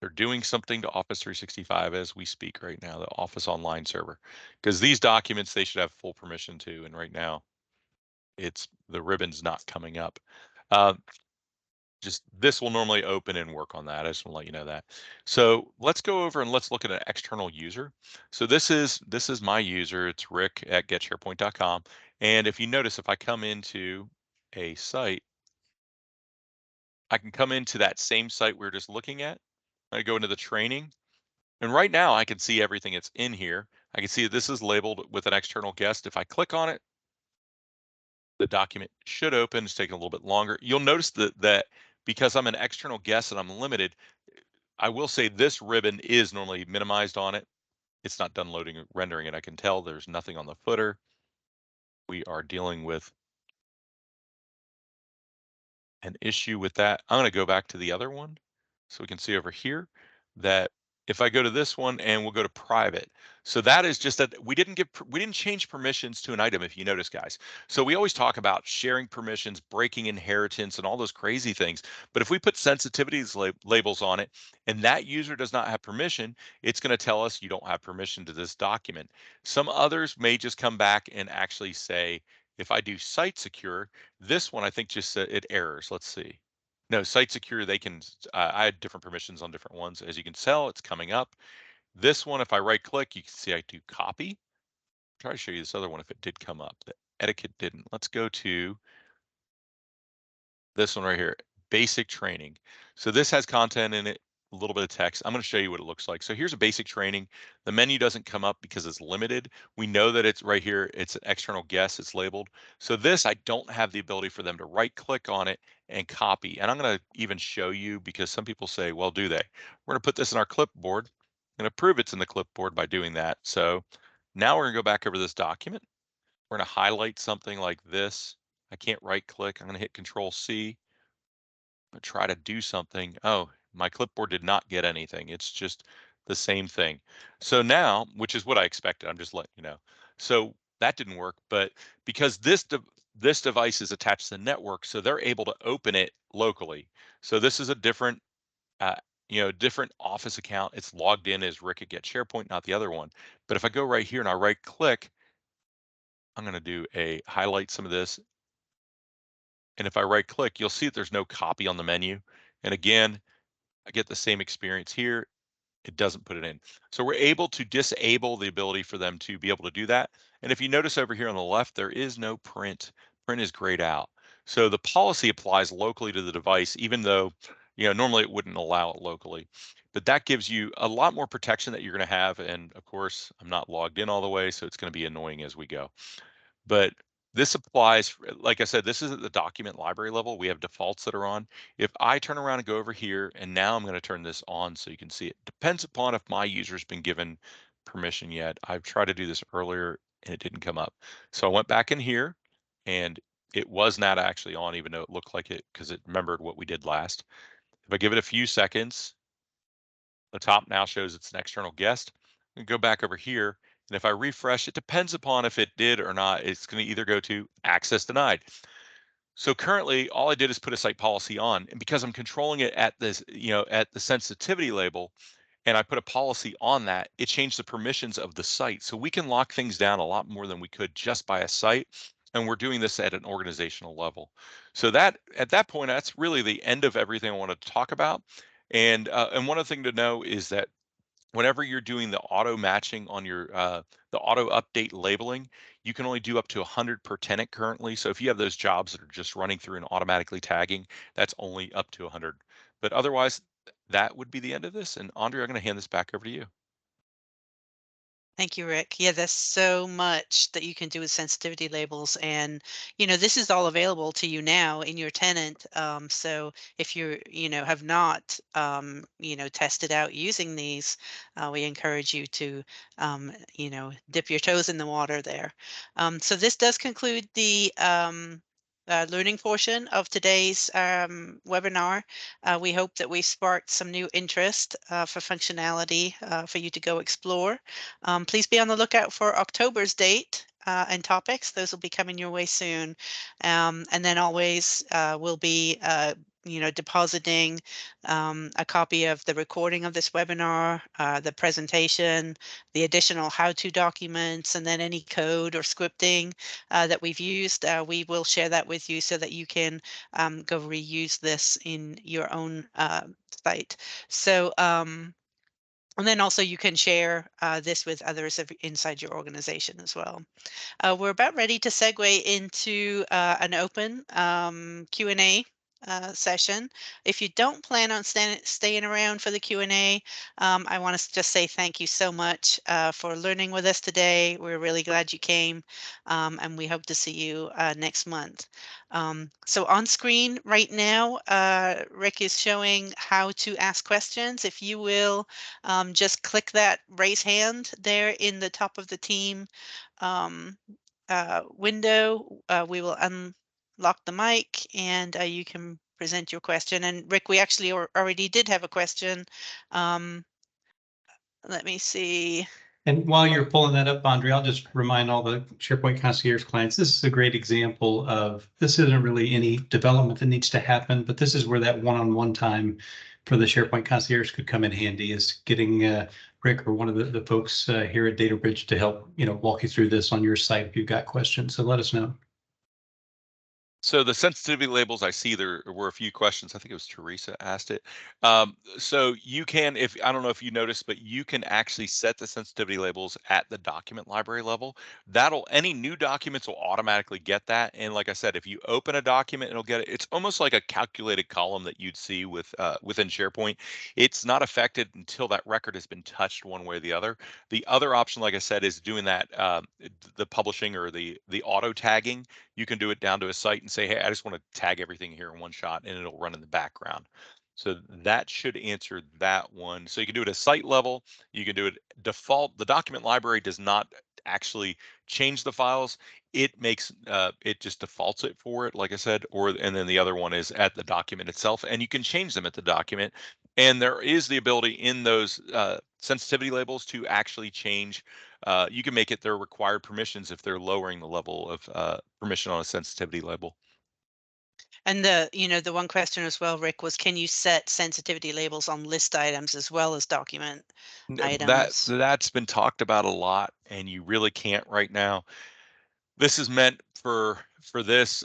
They're doing something to Office 365 as we speak right now, the Office Online server, because these documents, they should have full permission to. And right now it's the ribbon's not coming up. Just this will normally open and work on that. I just want to let you know that. So let's go over and let's look at an external user. So this is my user. It's Rick at getsharepoint.com. And if you notice, if I come into a site, I can come into that same site we were just looking at. I go into the training. And right now I can see everything that's in here. I can see that this is labeled with an external guest. If I click on it, the document should open. It's taking a little bit longer. You'll notice that because I'm an external guest and I'm limited, I will say this ribbon is normally minimized on it. It's not done loading and rendering it. I can tell there's nothing on the footer. We are dealing with an issue with that. I'm going to go back to the other one so we can see over here that if I go to this one and we'll go to private. So that is just that we didn't change permissions to an item, if you notice, guys. So we always talk about sharing permissions, breaking inheritance, and all those crazy things. But if we put sensitivities labels on it and that user does not have permission, it's going to tell us you don't have permission to this document. Some others may just come back and actually say, if I do site secure, this one I think just it errors. Let's see. No, site secure, they can, I had different permissions on different ones. As you can tell, it's coming up. This one, if I right click, you can see I do copy. Try to show you this other one if it did come up. The etiquette didn't. Let's go to this one right here, basic training. So this has content in it, a little bit of text. I'm going to show you what it looks like. So here's a basic training. The menu doesn't come up because it's limited. We know that it's right here. It's an external guest. It's labeled. So this, I don't have the ability for them to right click on it and copy. And I'm going to even show you because some people say, well, do they? We're going to put this in our clipboard and prove it's in the clipboard by doing that. So now we're going to go back over this document. We're going to highlight something like this. I can't right click. I'm going to hit Control C. Try to do something. Oh, my clipboard did not get anything. It's just the same thing. So now, which is what I expected, I'm just letting you know. So that didn't work, but because this device is attached to the network, so they're able to open it locally. So this is a different, different Office account. It's logged in as Rick at Get SharePoint, not the other one. But if I go right here and I right click, I'm going to do a highlight some of this. And if I right click, you'll see that there's no copy on the menu. And again, I get the same experience here. It doesn't put it in. So we're able to disable the ability for them to be able to do that. And if you notice over here on the left, there is no print. Print is grayed out. So the policy applies locally to the device, even though, normally it wouldn't allow it locally. But that gives you a lot more protection that you're going to have. And of course, I'm not logged in all the way, so it's going to be annoying as we go. But this applies, like I said, this is at the document library level. We have defaults that are on. If I turn around and go over here, and now I'm going to turn this on so you can see it. Depends upon if my user's been given permission yet. I've tried to do this earlier and it didn't come up. So I went back in here and it was not actually on, even though it looked like it, because it remembered what we did last. If I give it a few seconds, the top now shows it's an external guest. And go back over here. And if I refresh, it depends upon if it did or not. It's going to either go to access denied. So currently, all I did is put a site policy on, and because I'm controlling it at this, at the sensitivity label, and I put a policy on that, it changed the permissions of the site. So we can lock things down a lot more than we could just by a site, and we're doing this at an organizational level. So that at that point, that's really the end of everything I wanted to talk about. And one other thing to know is that whenever you're doing the auto matching on your the auto update labeling, you can only do up to 100 per tenant currently. So if you have those jobs that are just running through and automatically tagging, that's only up to 100. But otherwise, that would be the end of this. And Andre, I'm going to hand this back over to you. Thank you, Rick. Yeah, there's so much that you can do with sensitivity labels. And, this is all available to you now in your tenant. So if have not, tested out using these, we encourage you to, dip your toes in the water there. So this does conclude the learning portion of today's webinar. We hope that we sparked some new interest for functionality for you to go explore. Please be on the lookout for October's date and topics. Those will be coming your way soon. And then always we'll be depositing a copy of the recording of this webinar, the presentation, the additional how-to documents, and then any code or scripting that we've used. We will share that with you so that you can go reuse this in your own site. So, and then also you can share this with others inside your organization as well. We're about ready to segue into an open Q&A session. If you don't plan on staying around for the Q&A, I want to just say thank you so much for learning with us today. We're really glad you came, and we hope to see you next month. So on screen right now, Rick is showing how to ask questions. If you will just click that raise hand there in the top of the team window, we will unlock the mic and you can present your question. And Rick, we actually already did have a question. Let me see. And while you're pulling that up, Andre, I'll just remind all the SharePoint Concierge clients, this is a great example of, this isn't really any development that needs to happen, but this is where that one-on-one time for the SharePoint Concierge could come in handy, is getting Rick or one of the folks here at dataBridge to help, walk you through this on your site if you've got questions. So let us know. So the sensitivity labels, I see there were a few questions. I think it was Teresa asked it. So you can, if I don't know if you noticed, but you can actually set the sensitivity labels at the document library level. Any new documents will automatically get that. And like I said, if you open a document, it'll get it. It's almost like a calculated column that you'd see within SharePoint. It's not affected until that record has been touched one way or the other. The other option, like I said, is doing that the publishing or the auto tagging. You can do it down to a site and say, hey, I just want to tag everything here in one shot, and it'll run in the background. So that should answer that one. So you can do it at site level. You can do it default. The document library does not actually change the files. It makes it just defaults it for it, like I said, and then the other one is at the document itself, and you can change them at the document. And there is the ability in those sensitivity labels to actually change. You can make it their required permissions if they're lowering the level of permission on a sensitivity label. And the one question as well, Rick, was can you set sensitivity labels on list items as well as document items? That's been talked about a lot, and you really can't right now. This is meant for this.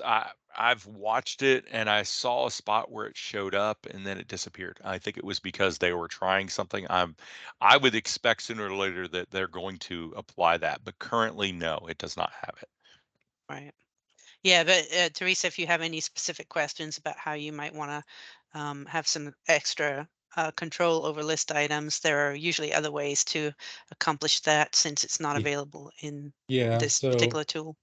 I've watched it and I saw a spot where it showed up and then it disappeared. I think it was because they were trying something. I would expect sooner or later that they're going to apply that, but currently, no, it does not have it. Right. Yeah, but Teresa, if you have any specific questions about how you might want to have some extra control over list items, there are usually other ways to accomplish that since it's not available in this particular tool.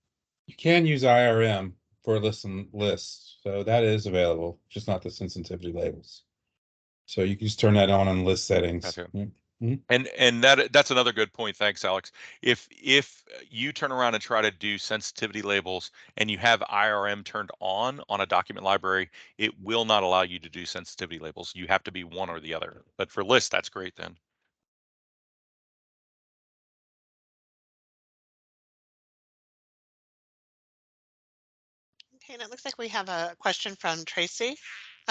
You can use IRM for lists. So that is available, just not the sensitivity labels. So you can just turn that on list settings. Gotcha. Mm-hmm. And that's another good point. Thanks, Alex. If you turn around and try to do sensitivity labels and you have IRM turned on a document library, it will not allow you to do sensitivity labels. You have to be one or the other. But for lists, that's great then. Okay, and it looks like we have a question from Tracy.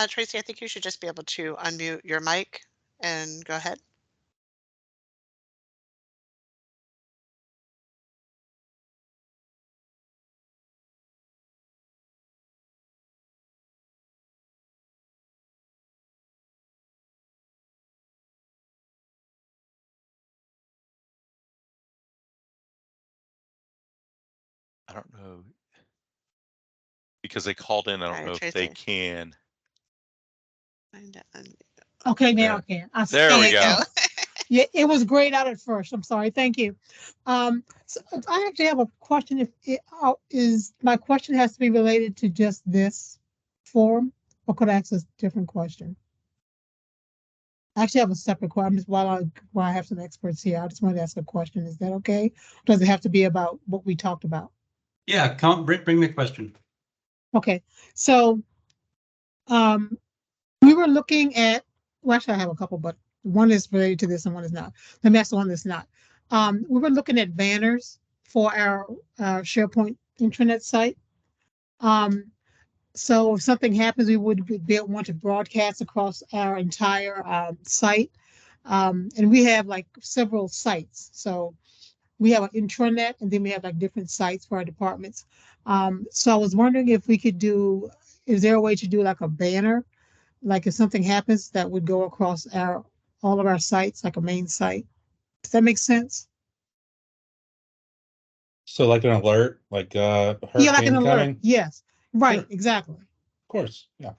Tracy, I think you should just be able to unmute your mic and go ahead. I don't know. Because they called in, I don't know if they can. Okay, now I can. There we go. Yeah, it was grayed out at first. I'm sorry. Thank you. So I actually have a question. If it my question has to be related to just this forum, or could I ask a different question? I actually have a separate question. While I have some experts here, I just wanted to ask a question. Is that okay? Or does it have to be about what we talked about? Yeah, bring the question. Okay, so we were looking at, well, actually I have a couple, but one is related to this and one is not. The next one is not. We were looking at banners for our SharePoint intranet site. So if something happens, we would want to broadcast across our entire site. And we have like several sites. So we have an intranet and then we have like different sites for our departments. So I was wondering if we could do, is there a way to do like a banner? Like if something happens that would go across all of our sites, like a main site. Does that make sense? So like an alert, like Yeah, like hurricane an alert. coming? Yes, right, Sure. exactly. Of course, yeah.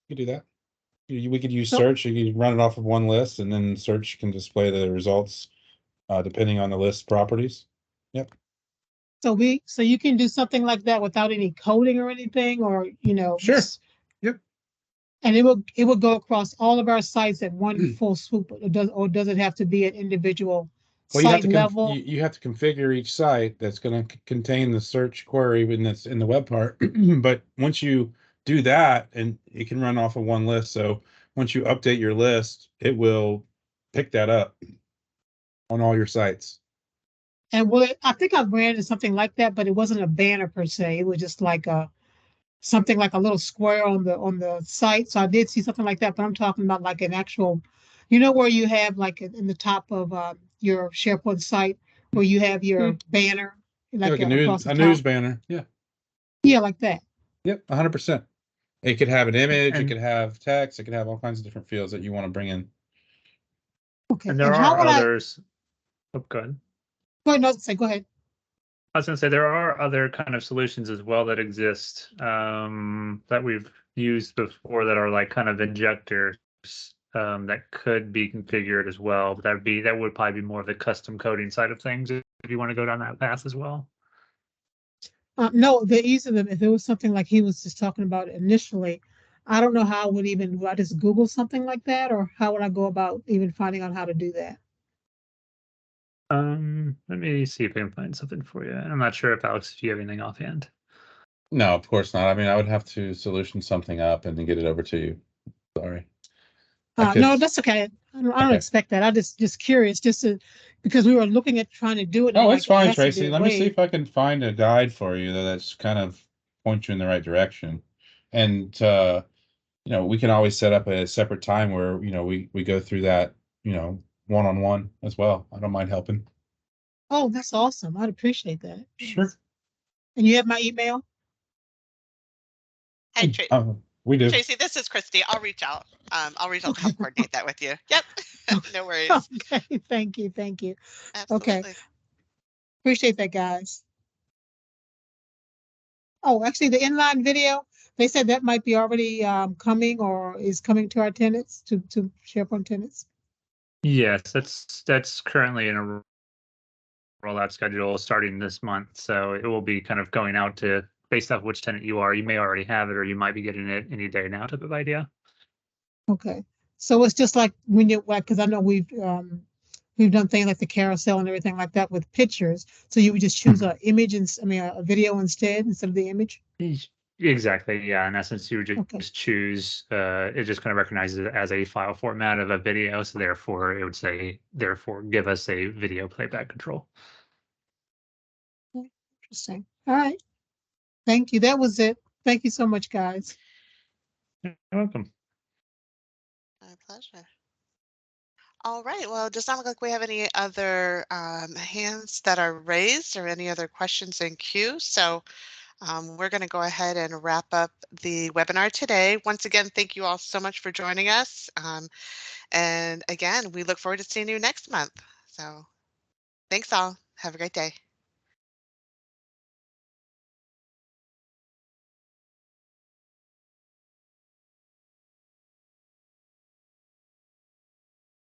You could do that. We could use So- search. You could run it off of one list, and then search can display the results depending on the list properties. Yep. So you can do something like that without any coding or anything, or Sure. just- Yep. And it will go across all of our sites at one full swoop. Does it have to be an individual Well, you have site to level? you have to configure each site that's going to contain the search query when that's in the web part. But once you do that, and it can run off of one list, so once you update your list, it will pick that up on all your sites. And I think I ran into something like that, but it wasn't a banner per se. It was just like something like a little square on the site. So I did see something like that, but I'm talking about like an actual, where you have like in the top of your SharePoint site where you have your banner, like, Like across the a top. news banner. Yeah. Yeah, like that. Yep. 100%. It could have an image. It And- could have text. It could have all kinds of different fields that you want to bring in. Okay. And there how are would others. Oh, go ahead. go ahead. I was going to say there are other kind of solutions as well that exist that we've used before that are like kind of injectors that could be configured as well. But that would probably be more of the custom coding side of things if you want to go down that path as well. No, the ease of them, if it was something like he was just talking about initially, I don't know how I would I just Google something like that, or how would I go about even finding out how to do that? Let me see if I can find something for you. I'm not sure if Alex, if you have anything offhand. No, of course not. I mean, I would have to solution something up and then get it over to you. Sorry. No, that's okay. I don't Okay. expect that. I just curious, because we were looking at trying to do it. and Oh, I'm it's like, fine, has to be Tracy. a Let me see way. if I can find a guide for you that's kind of point you in the right direction. And we can always set up a separate time where, we go through that, one-on-one as well. I don't mind helping. Oh, that's awesome. I'd appreciate that. Sure. And you have my email? Hey, We do. Tracy, this is Christy. I'll reach out. I'll reach out to help coordinate that with you. Yep. No worries. Okay, thank you. Absolutely. Okay. Appreciate that, guys. Oh, actually, the inline video, they said that might be already coming or is coming to our tenants, to SharePoint tenants. Yes, that's currently in a rollout schedule starting this month. So it will be kind of going out to based off which tenant you are. You may already have it, or you might be getting it any day now type of idea. Okay, so it's just like when you, because I know we've done things like the carousel and everything like that with pictures. So you would just choose a image and a video instead of the image. Exactly. Yeah. In essence, you would just Okay. choose. It just kind of recognizes it as a file format of a video. So therefore, it would say, therefore, give us a video playback control. Interesting. All right. Thank you. That was it. Thank you so much, guys. You're welcome. My pleasure. All right. Well, it does not look like we have any other hands that are raised or any other questions in queue. So we're going to go ahead and wrap up the webinar today. Once again, thank you all so much for joining us. And again, we look forward to seeing you next month. So thanks all. Have a great day.